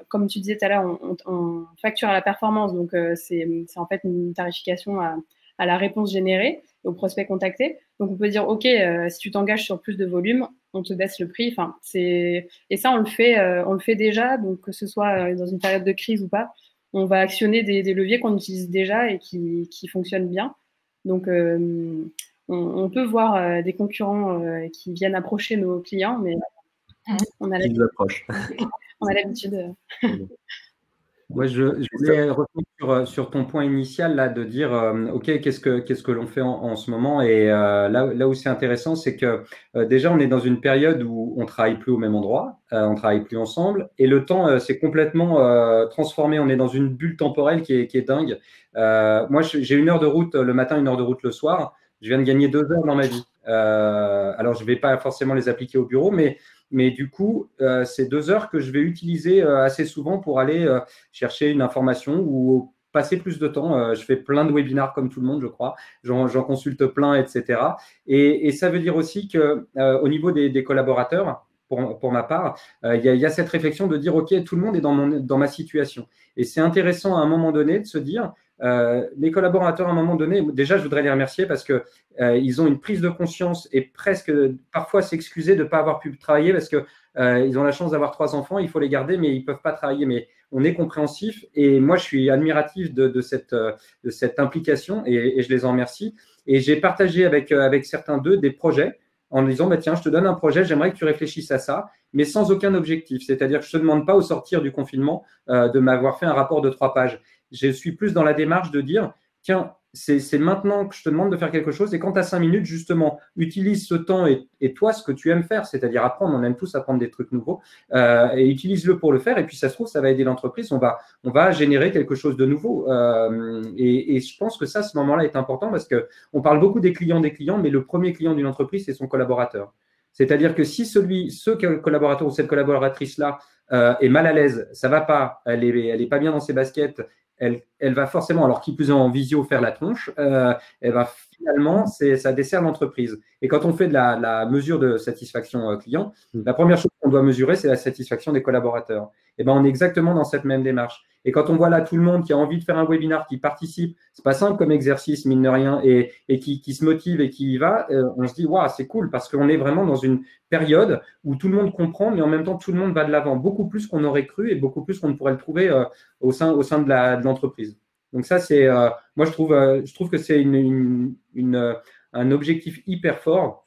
comme tu disais tout à l'heure, on facture à la performance, donc c'est en fait une tarification à la réponse générée au prospect contacté. Donc on peut dire ok, si tu t'engages sur plus de volume, on te baisse le prix. Enfin et ça on le fait déjà. Donc que ce soit dans une période de crise ou pas, on va actionner des leviers qu'on utilise déjà et qui fonctionnent bien. Donc on peut voir des concurrents qui viennent approcher nos clients, mais on a l'habitude. Ouais, je voulais revenir sur ton point initial là de dire ok, qu'est-ce que l'on fait en ce moment, et là où c'est intéressant, c'est que déjà on est dans une période où on travaille plus au même endroit, on travaille plus ensemble, et le temps s'est complètement transformé. On est dans une bulle temporelle qui est dingue. Moi j'ai 1 heure de route le matin, 1 heure de route le soir. Je viens de gagner 2 heures dans ma vie. Alors je vais pas forcément les appliquer au bureau, mais du coup, c'est 2 heures que je vais utiliser assez souvent pour aller chercher une information ou passer plus de temps. Je fais plein de webinars comme tout le monde, je crois. J'en consulte plein, etc. Et ça veut dire aussi que au niveau des collaborateurs, pour ma part, il y a cette réflexion de dire, OK, tout le monde est dans ma situation. Et c'est intéressant à un moment donné de se dire, les collaborateurs, à un moment donné, déjà, je voudrais les remercier parce que ils ont une prise de conscience et presque parfois s'excuser de ne pas avoir pu travailler parce que ils ont la chance d'avoir 3 enfants, il faut les garder, mais ils ne peuvent pas travailler. Mais on est compréhensif, et moi, je suis admiratif de cette implication, et je les en remercie. Et j'ai partagé avec certains d'eux des projets en disant, bah, tiens, je te donne un projet, j'aimerais que tu réfléchisses à ça, mais sans aucun objectif. C'est-à-dire que je ne te demande pas au sortir du confinement de m'avoir fait un rapport de 3 pages. Je suis plus dans la démarche de dire, tiens, c'est maintenant que je te demande de faire quelque chose, et quand tu as 5 minutes, justement, utilise ce temps et toi, ce que tu aimes faire, c'est-à-dire apprendre. On aime tous apprendre des trucs nouveaux, et utilise-le pour le faire, et puis ça se trouve, ça va aider l'entreprise, on va générer quelque chose de nouveau. Et je pense que ça, ce moment-là est important, parce qu'on parle beaucoup des clients, mais le premier client d'une entreprise, c'est son collaborateur. C'est-à-dire que si ce collaborateur ou cette collaboratrice-là est mal à l'aise, ça va pas, elle est pas bien dans ses baskets, elle va forcément, alors qui plus est en visio, faire la tronche, elle va finalement, ça dessert l'entreprise. Et quand on fait de la mesure de satisfaction client, la première chose qu'on doit mesurer, c'est la satisfaction des collaborateurs. Et ben, on est exactement dans cette même démarche. Et quand on voit là tout le monde qui a envie de faire un webinar, qui participe, c'est pas simple comme exercice, mine de rien, et qui se motive et qui y va, on se dit, waouh, c'est cool, parce qu'on est vraiment dans une période où tout le monde comprend, mais en même temps, tout le monde va de l'avant, beaucoup plus qu'on aurait cru et beaucoup plus qu'on ne pourrait le trouver au sein de l'entreprise. Donc ça, c'est moi, je trouve que c'est un objectif hyper fort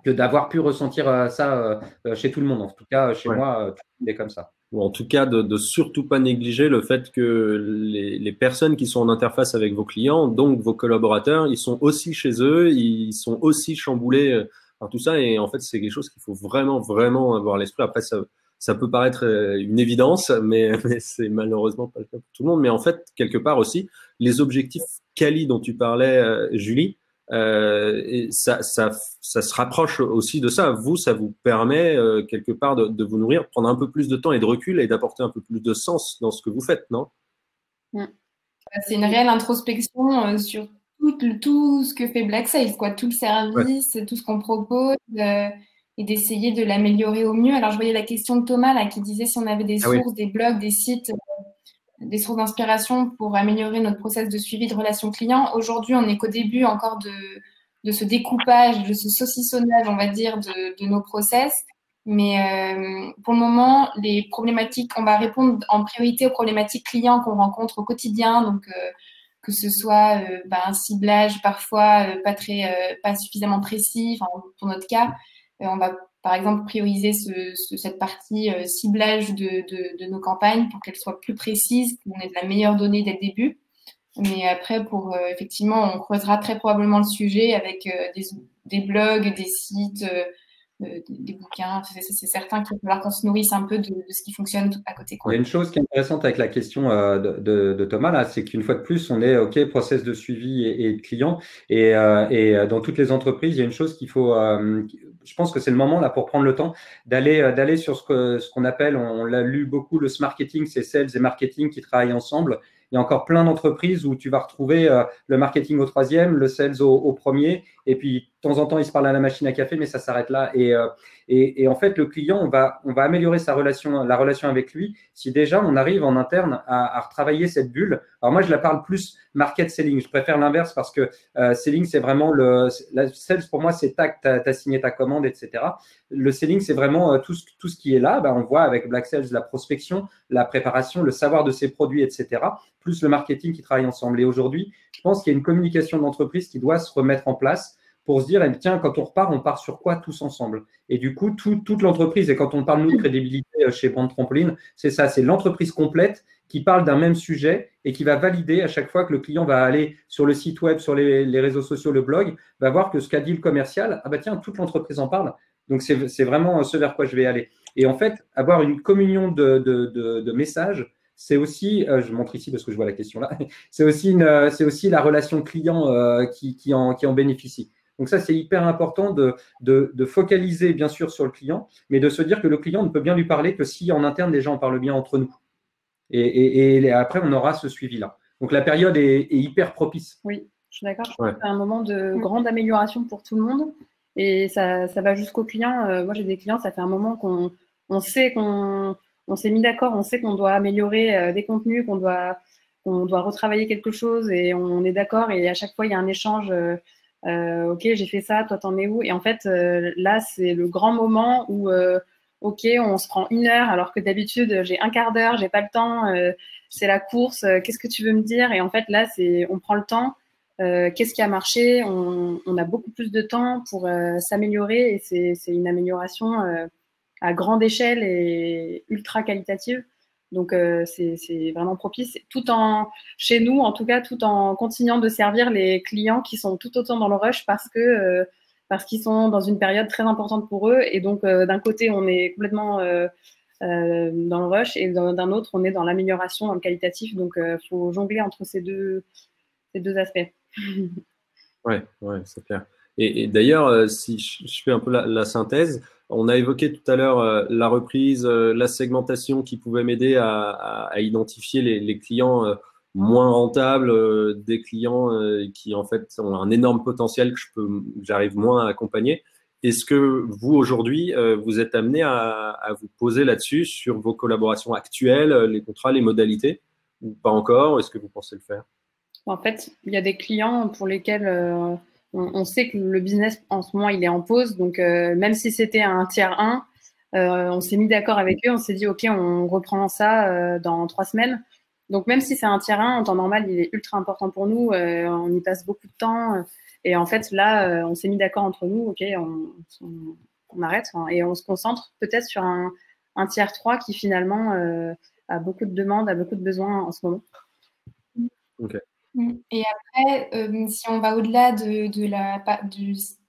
que d'avoir pu ressentir ça chez tout le monde. En tout cas, chez moi, tout le monde est comme ça. Ou en tout cas, de surtout pas négliger le fait que les personnes qui sont en interface avec vos clients, donc vos collaborateurs, ils sont aussi chez eux, ils sont aussi chamboulés par tout ça. Et en fait, c'est quelque chose qu'il faut vraiment, vraiment avoir à l'esprit. Après, ça peut paraître une évidence, mais c'est malheureusement pas le cas pour tout le monde. Mais en fait, quelque part aussi, les objectifs quali dont tu parlais, Julie, et ça se rapproche aussi de ça. Vous, ça vous permet quelque part de vous nourrir, de prendre un peu plus de temps et de recul et d'apporter un peu plus de sens dans ce que vous faites, non? C'est une réelle introspection sur tout ce que fait Black Sails, quoi, tout le service, tout ce qu'on propose, et d'essayer de l'améliorer au mieux. Alors, je voyais la question de Thomas là, qui disait si on avait des sources, des blogs, des sites, des sources d'inspiration pour améliorer notre process de suivi de relations clients. Aujourd'hui, on n'est qu'au début encore de ce découpage, de ce saucissonnage, on va dire, de nos process. Mais pour le moment, les problématiques, on va répondre en priorité aux problématiques clients qu'on rencontre au quotidien. Donc, que ce soit un ciblage parfois pas suffisamment précis, pour notre cas, on va par exemple, prioriser cette partie ciblage de nos campagnes pour qu'elles soient plus précises, qu'on ait de la meilleure donnée dès le début. Mais après, effectivement, on creusera très probablement le sujet avec des blogs, des sites, des bouquins. C'est certain qu'il va falloir qu'on se nourrisse un peu de ce qui fonctionne à côté. Il y a une chose qui est intéressante avec la question de Thomas, là, c'est qu'une fois de plus, on est OK, process de suivi et de client. Et dans toutes les entreprises, il y a une chose qu'il faut, je pense que c'est le moment là pour prendre le temps d'aller sur ce qu'on appelle, on l'a lu beaucoup, le marketing, c'est sales et marketing qui travaillent ensemble. Il y a encore plein d'entreprises où tu vas retrouver le marketing au troisième, le sales au premier, et puis de temps en temps, ils se parlent à la machine à café, mais ça s'arrête là. Et en fait, le client, on va améliorer la relation avec lui si déjà on arrive en interne à retravailler cette bulle. Alors moi, je la parle plus market selling. Je préfère l'inverse parce que selling, c'est vraiment la sales pour moi, c'est tac, t'as signé ta commande, etc. Le selling, c'est vraiment tout ce qui est là. On voit avec Black Sales la prospection, la préparation, le savoir de ses produits, etc. Plus le marketing qui travaille ensemble. Et aujourd'hui, je pense qu'il y a une communication d'entreprise qui doit se remettre en place pour se dire, tiens, quand on part sur quoi tous ensemble? Et du coup, toute l'entreprise, et quand on parle, nous, de crédibilité chez Brand Trampoline, c'est ça, c'est l'entreprise complète qui parle d'un même sujet et qui va valider à chaque fois que le client va aller sur le site web, sur les réseaux sociaux, le blog, va voir que ce qu'a dit le commercial, tiens, toute l'entreprise en parle. Donc, c'est vraiment ce vers quoi je vais aller. Et en fait, avoir une communion de messages, c'est aussi, je montre ici parce que je vois la question là, c'est aussi la relation client qui en bénéficie. Donc ça, c'est hyper important de focaliser bien sûr sur le client, mais de se dire que le client ne peut bien lui parler que si en interne, déjà, on parle bien entre nous. Et après, on aura ce suivi-là. Donc la période est hyper propice. Oui, je suis d'accord. Ouais. C'est un moment de grande amélioration pour tout le monde. Et ça va jusqu'au client. Moi, j'ai des clients, ça fait un moment qu'on sait qu'on s'est mis d'accord, on sait qu'on doit améliorer des contenus, qu'on doit retravailler quelque chose et on est d'accord. Et à chaque fois, il y a un échange. Ok, j'ai fait ça, toi t'en es où? Et en fait, là, c'est le grand moment où, ok, on se prend 1 heure, alors que d'habitude, j'ai 1/4 d'heure, j'ai pas le temps, c'est la course, qu'est-ce que tu veux me dire? Et en fait, là, on prend le temps, qu'est-ce qui a marché? On a beaucoup plus de temps pour s'améliorer et c'est une amélioration à grande échelle et ultra qualitative. Donc, c'est vraiment propice, chez nous, en tout cas, tout en continuant de servir les clients qui sont tout autant dans le rush parce qu'ils sont dans une période très importante pour eux. Et donc, d'un côté, on est complètement dans le rush et d'un autre, on est dans l'amélioration, dans le qualitatif. Donc, il faut jongler entre ces deux aspects. Ouais, c'est clair. Et d'ailleurs, si je fais un peu la synthèse, on a évoqué tout à l'heure la reprise, la segmentation qui pouvait m'aider à identifier les clients moins rentables, des clients qui en fait ont un énorme potentiel que j'arrive moins à accompagner. Est-ce que vous, aujourd'hui, vous êtes amené à vous poser là-dessus sur vos collaborations actuelles, les contrats, les modalités, ou pas encore? Est-ce que vous pensez le faire? En fait, il y a des clients pour lesquels on sait que le business en ce moment il est en pause, donc même si c'était un tiers 1, on s'est mis d'accord avec eux, on s'est dit ok, on reprend ça dans 3 semaines. Donc même si c'est un tiers 1, en temps normal, il est ultra important pour nous, on y passe beaucoup de temps. Et en fait là, on s'est mis d'accord entre nous, ok, on arrête et on se concentre peut-être sur un tiers 3 qui finalement a beaucoup de demandes, a beaucoup de besoins en ce moment. Ok. Et après, si on va au-delà du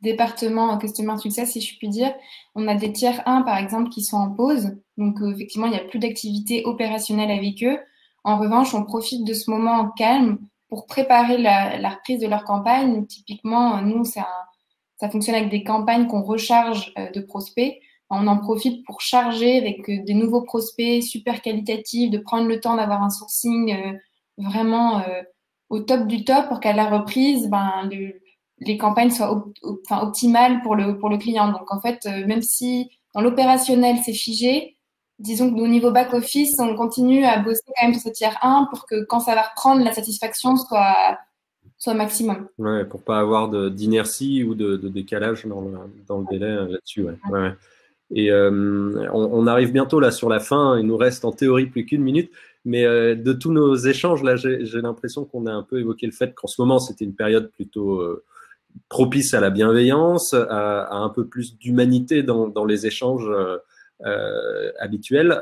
département Customer Success, si je puis dire, on a des tiers 1, par exemple, qui sont en pause. Donc, effectivement, il n'y a plus d'activité opérationnelle avec eux. En revanche, on profite de ce moment en calme pour préparer la reprise de leur campagne. Donc, typiquement, nous, ça fonctionne avec des campagnes qu'on recharge de prospects. On en profite pour charger avec des nouveaux prospects super qualitatifs, de prendre le temps d'avoir un sourcing vraiment au top du top pour qu'à la reprise, les campagnes soient optimales pour le client. Donc, en fait, même si dans l'opérationnel, c'est figé, disons que au niveau back-office, on continue à bosser quand même sur ce tiers 1 pour que quand ça va reprendre, la satisfaction soit maximum. Ouais, pour pas avoir d'inertie ou de décalage dans le délai là-dessus. Ouais. Et on arrive bientôt là sur la fin. Il nous reste en théorie plus qu'1 minute. Mais de tous nos échanges, là, j'ai l'impression qu'on a un peu évoqué le fait qu'en ce moment, c'était une période plutôt propice à la bienveillance, à un peu plus d'humanité dans les échanges habituels.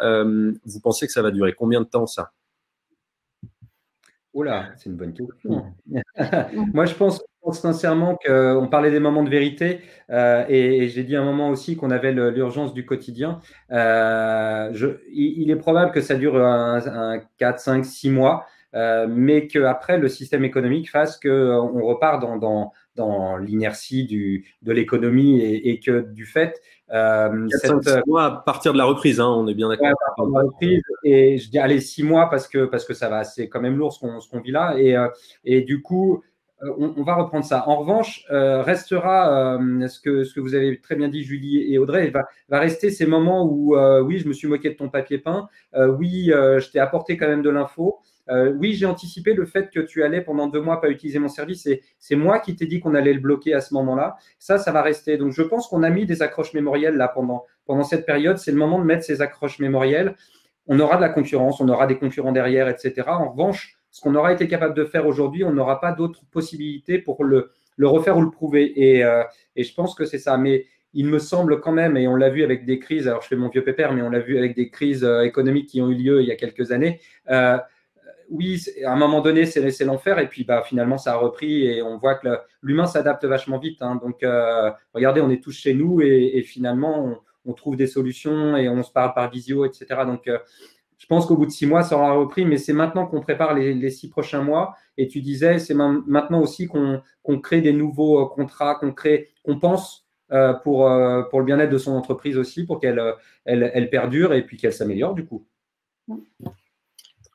Vous pensez que ça va durer combien de temps, ça? Oh là, c'est une bonne question. Moi, je pense sincèrement qu'on parlait des moments de vérité et j'ai dit à un moment aussi qu'on avait l'urgence du quotidien. Il est probable que ça dure un 4, 5, 6 mois, mais qu'après, le système économique fasse qu'on repart dans l'inertie de l'économie et que du fait… 4-5 mois à partir de la reprise, hein, on est bien d'accord. Ouais, à partir de la reprise, et je dis allez 6 mois parce que ça va, c'est quand même lourd ce qu'on vit là et du coup on va reprendre ça. En revanche, restera ce que vous avez très bien dit Julie et Audrey, va rester ces moments où oui, je me suis moqué de ton papier peint, oui, je t'ai apporté quand même de l'info. Oui, j'ai anticipé le fait que tu allais pendant 2 mois pas utiliser mon service et c'est moi qui t'ai dit qu'on allait le bloquer à ce moment-là. Ça va rester. Donc, je pense qu'on a mis des accroches mémorielles là pendant cette période. C'est le moment de mettre ces accroches mémorielles. On aura de la concurrence, on aura des concurrents derrière, etc. En revanche, ce qu'on aura été capable de faire aujourd'hui, on n'aura pas d'autres possibilités pour le refaire ou le prouver. Et je pense que c'est ça. Mais il me semble quand même, et on l'a vu avec des crises, alors je fais mon vieux pépère, mais on l'a vu avec des crises économiques qui ont eu lieu il y a quelques années, oui, à un moment donné, c'est l'enfer. Et puis, finalement, ça a repris et on voit que l'humain s'adapte vachement vite. Hein. Donc, regardez, on est tous chez nous et finalement, on trouve des solutions et on se parle par visio, etc. Donc, je pense qu'au bout de 6 mois, ça aura repris. Mais c'est maintenant qu'on prépare les 6 prochains mois. Et tu disais, c'est maintenant aussi qu'on crée des nouveaux contrats, qu'on pense pour le bien-être de son entreprise aussi, pour qu'elle perdure et puis qu'elle s'améliore du coup.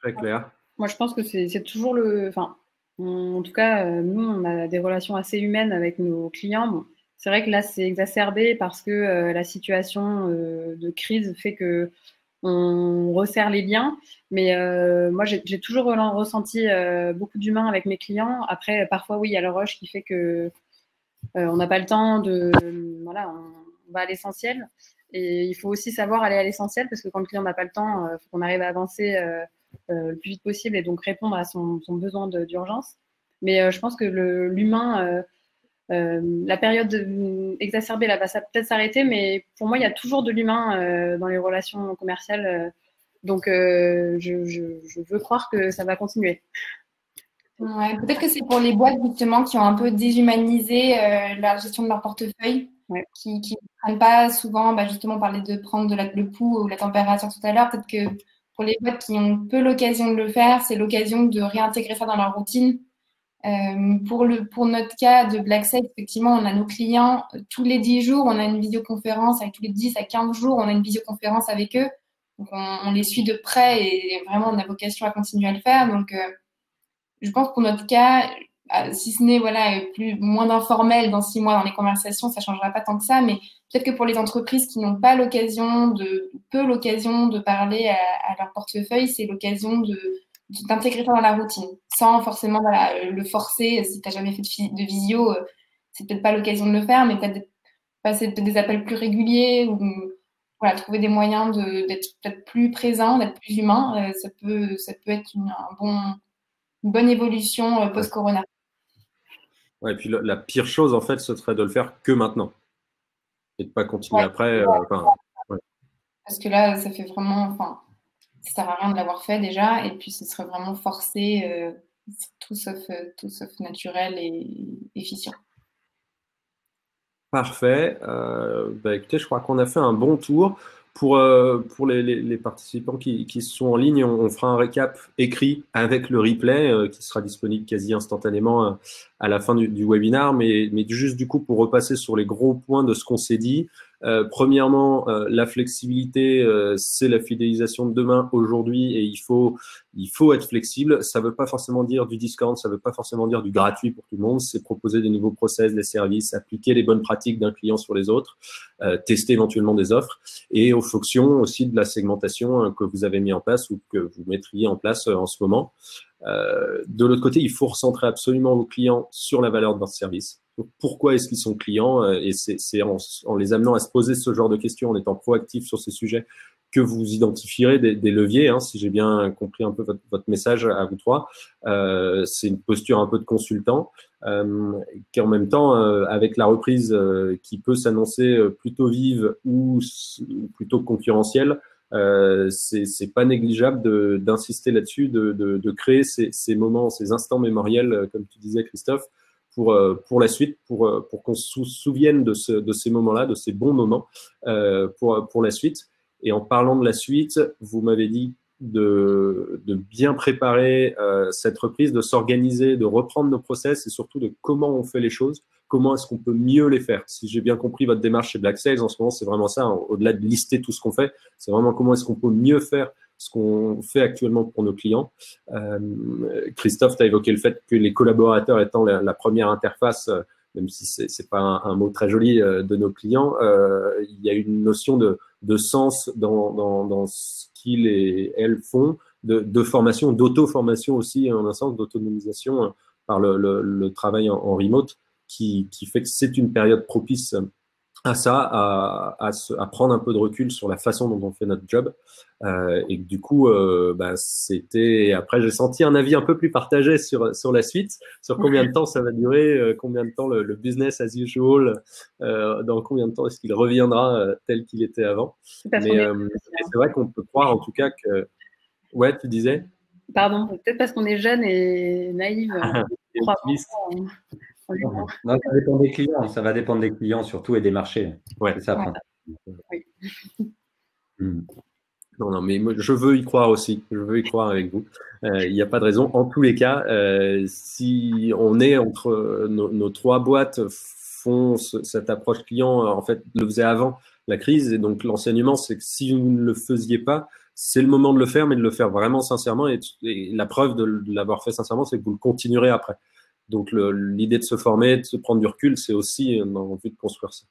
Très clair. Moi, je pense que c'est toujours enfin, en tout cas, nous, on a des relations assez humaines avec nos clients. Bon, c'est vrai que là, c'est exacerbé parce que la situation de crise fait que on resserre les liens. Mais moi, j'ai toujours ressenti beaucoup d'humain avec mes clients. Après, parfois, oui, il y a le rush qui fait que on n'a pas le temps de… Voilà, on va à l'essentiel. Et il faut aussi savoir aller à l'essentiel parce que quand le client n'a pas le temps, il faut qu'on arrive à avancer le plus vite possible et donc répondre à son besoin d'urgence. Mais je pense que l'humain, la période exacerbée, là, va peut-être s'arrêter, mais pour moi, il y a toujours de l'humain dans les relations commerciales. Donc, je veux croire que ça va continuer. Ouais, peut-être que c'est pour les boîtes justement qui ont un peu déshumanisé la gestion de leur portefeuille, ouais. qui ne prennent pas souvent, justement, on parlait de prendre le pouls ou la température tout à l'heure. Peut-être que pour les boîtes qui ont peu l'occasion de le faire, c'est l'occasion de réintégrer ça dans leur routine. Pour notre cas de Black Site, effectivement, on a nos clients tous les 10 jours, on a une visioconférence, avec tous les 10 à 15 jours, on a une visioconférence avec eux. Donc, on les suit de près et vraiment, on a vocation à continuer à le faire. Donc, je pense que pour notre cas, si ce n'est moins d'informel dans 6 mois dans les conversations, ça ne changera pas tant que ça. Mais peut-être que pour les entreprises qui n'ont pas peu l'occasion de parler à leur portefeuille, c'est l'occasion d'intégrer ça dans la routine, sans forcément le forcer. Si tu n'as jamais fait de visio, c'est peut-être pas l'occasion de le faire, mais peut-être passer des appels plus réguliers ou trouver des moyens d'être peut-être plus présent, d'être plus humain. Ça peut être une bonne évolution post-corona. Ouais, et puis la pire chose, en fait, ce serait de le faire que maintenant et de ne pas continuer après. Parce que là, ça fait vraiment… ça sert à rien de l'avoir fait déjà, et puis ce serait vraiment forcé, tout sauf naturel et efficient. Parfait. Écoutez, je crois qu'on a fait un bon tour. Pour les participants qui sont en ligne, on fera un récap écrit avec le replay qui sera disponible quasi instantanément à la fin du webinaire. Mais juste du coup, pour repasser sur les gros points de ce qu'on s'est dit. Premièrement, la flexibilité, c'est la fidélisation de demain, aujourd'hui, et il faut être flexible. Ça ne veut pas forcément dire du discount, ça ne veut pas forcément dire du gratuit pour tout le monde. C'est proposer des nouveaux process, des services, appliquer les bonnes pratiques d'un client sur les autres, tester éventuellement des offres, et aux fonctions aussi de la segmentation que vous avez mis en place ou que vous mettriez en place en ce moment. De l'autre côté, il faut recentrer absolument vos clients sur la valeur de votre service. Donc, pourquoi est-ce qu'ils sont clients? Et c'est en les amenant à se poser ce genre de questions, en étant proactif sur ces sujets, que vous identifierez des leviers, hein, si j'ai bien compris un peu votre message à vous trois. C'est une posture un peu de consultant, qui en même temps, avec la reprise qui peut s'annoncer plutôt vive ou plutôt concurrentielle, c'est pas négligeable d'insister là-dessus, de créer ces moments, ces instants mémoriels, comme tu disais, Christophe, pour la suite, pour qu'on se souvienne de ces moments-là, de ces bons moments pour la suite. Et en parlant de la suite, vous m'avez dit de bien préparer cette reprise, de s'organiser, de reprendre nos process et surtout de comment on fait les choses, comment est-ce qu'on peut mieux les faire. Si j'ai bien compris votre démarche chez Black Sales, en ce moment, c'est vraiment ça, hein, au-delà de lister tout ce qu'on fait, c'est vraiment comment est-ce qu'on peut mieux faire ce qu'on fait actuellement pour nos clients. Christophe, tu as évoqué le fait que les collaborateurs étant la première interface, même si c'est pas un mot très joli, de nos clients, il y a une notion de sens dans ce qu'ils et elles font, de formation, d'auto-formation aussi, en un sens, d'autonomisation par le travail en remote, qui fait que c'est une période propice à ça, à prendre un peu de recul sur la façon dont on fait notre job. Et que du coup, c'était. Après, j'ai senti un avis un peu plus partagé sur la suite, sur combien de temps ça va durer, combien de temps le business as usual, dans combien de temps est-ce qu'il reviendra tel qu'il était avant. Mais c'est vrai qu'on peut croire en tout cas que. Ouais, tu disais. Pardon, peut-être parce qu'on est jeune et naïve. Non, ça dépend des clients. Ça va dépendre des clients surtout et des marchés. Ouais. C'est ça. Oui. Non, mais moi, je veux y croire aussi. Je veux y croire avec vous. Il n'y a pas de raison. En tous les cas, si on est entre nos trois boîtes font cette approche client, en fait, le faisait avant la crise. Et donc, l'enseignement, c'est que si vous ne le faisiez pas, c'est le moment de le faire, mais de le faire vraiment sincèrement. Et la preuve de l'avoir fait sincèrement, c'est que vous le continuerez après. Donc, l'idée de se former, de se prendre du recul, c'est aussi en vue de construire ça.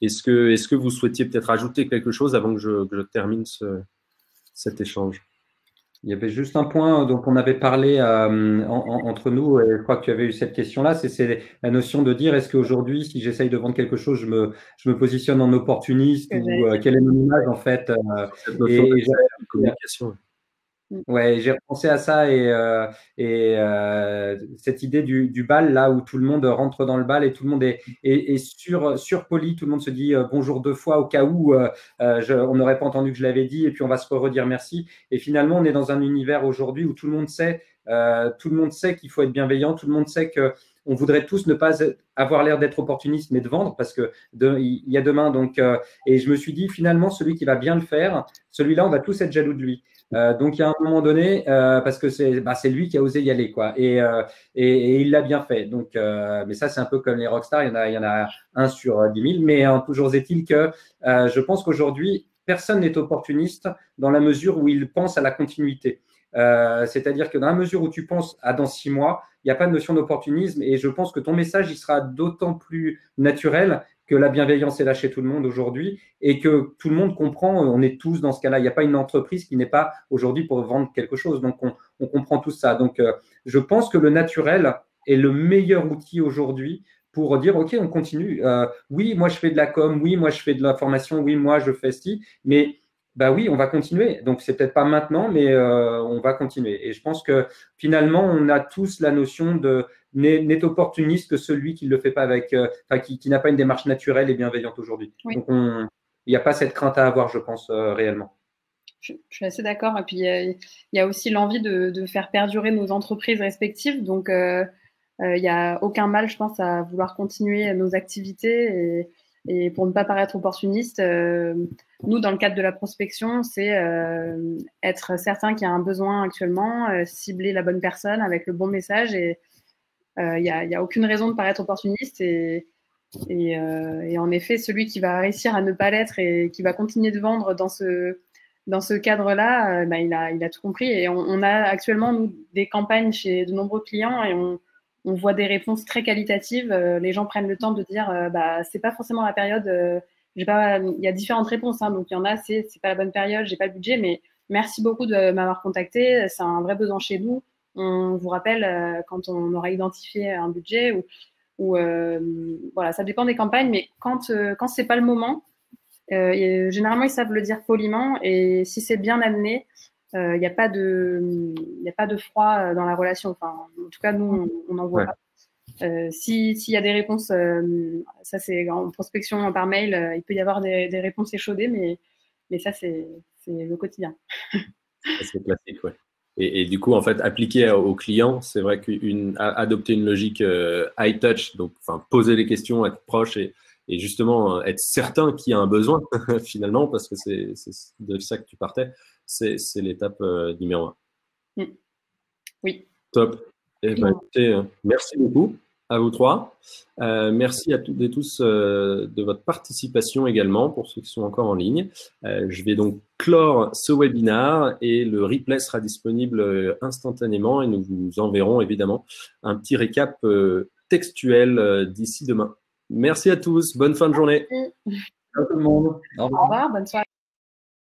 Est-ce que vous souhaitiez peut-être ajouter quelque chose avant que je termine cet échange? Il y avait juste un point dont on avait parlé entre nous, et je crois que tu avais eu cette question-là, c'est la notion de dire, est-ce qu'aujourd'hui, si j'essaye de vendre quelque chose, je me positionne en opportuniste ou quelle est mon image en fait cette notion de communication. Ouais, j'ai repensé à ça et cette idée du bal là où tout le monde rentre dans le bal et tout le monde est surpoli, tout le monde se dit bonjour deux fois au cas où on n'aurait pas entendu que je l'avais dit et puis on va se redire merci. Et finalement, on est dans un univers aujourd'hui où tout le monde sait qu'il faut être bienveillant, tout le monde sait que on voudrait tous ne pas avoir l'air d'être opportuniste, mais de vendre parce que il y a demain. Donc, et je me suis dit finalement, celui qui va bien le faire, celui-là, on va tous être jaloux de lui. Donc, il y a un moment donné, parce que c'est lui qui a osé y aller, quoi. Et il l'a bien fait. Donc, mais ça, c'est un peu comme les rockstars. Il y en a un sur 10 000. Mais toujours est-il que je pense qu'aujourd'hui, personne n'est opportuniste dans la mesure où il pense à la continuité. C'est-à-dire que dans la mesure où tu penses à dans 6 mois, il n'y a pas de notion d'opportunisme et je pense que ton message, il sera d'autant plus naturel que la bienveillance est là chez tout le monde aujourd'hui et que tout le monde comprend, on est tous dans ce cas-là. Il n'y a pas une entreprise qui n'est pas aujourd'hui pour vendre quelque chose. Donc, on comprend tout ça. Donc, je pense que le naturel est le meilleur outil aujourd'hui pour dire, OK, on continue. Oui, moi, je fais de la com. Oui, moi, je fais de la formation. Oui, moi, je fais ci. Mais bah oui, on va continuer. Donc, c'est peut-être pas maintenant, mais on va continuer. Et je pense que finalement, on a tous la notion de n'est opportuniste que celui qui ne le fait pas avec, qui n'a pas une démarche naturelle et bienveillante aujourd'hui. Oui. Donc, il n'y a pas cette crainte à avoir, je pense, réellement. Je suis assez d'accord. Et puis, il y a aussi l'envie de faire perdurer nos entreprises respectives. Donc, il n'y a aucun mal, je pense, à vouloir continuer nos activités et pour ne pas paraître opportuniste, nous, dans le cadre de la prospection, c'est être certain qu'il y a un besoin actuellement, cibler la bonne personne avec le bon message et il n'y a aucune raison de paraître opportuniste et en effet, celui qui va réussir à ne pas l'être et qui va continuer de vendre dans ce cadre-là, il a tout compris. Et on a actuellement, nous, des campagnes chez de nombreux clients et on voit des réponses très qualitatives. Les gens prennent le temps de dire, c'est pas forcément la période. Il y a différentes réponses, hein, donc il y en a, c'est pas la bonne période, j'ai pas le budget, mais merci beaucoup de m'avoir contacté. C'est un vrai besoin chez nous. On vous rappelle quand on aura identifié un budget ou voilà, ça dépend des campagnes, mais quand c'est pas le moment, Et généralement, ils savent le dire poliment. Et si c'est bien amené, il n'y a pas de froid dans la relation. Enfin, en tout cas, nous, on n'en voit pas. S'il y a des réponses, ça c'est en prospection par mail, il peut y avoir des réponses échaudées, mais ça c'est le quotidien. C'est classique, ouais. Et du coup, en fait, appliqué aux clients, c'est vrai qu'adopter une logique high touch, donc enfin poser les questions, être proche et justement être certain qu'il y a un besoin finalement, parce que c'est de ça que tu partais, c'est l'étape numéro 1. Oui. Top. Eh ben, écoutez, merci beaucoup à vous trois. Merci à toutes et tous de votre participation également, pour ceux qui sont encore en ligne. Je vais donc clore ce webinaire et le replay sera disponible instantanément et nous vous enverrons évidemment un petit récap textuel d'ici demain. Merci à tous. Bonne fin de journée. Merci. Ciao tout le monde. Au revoir. Bonne soirée.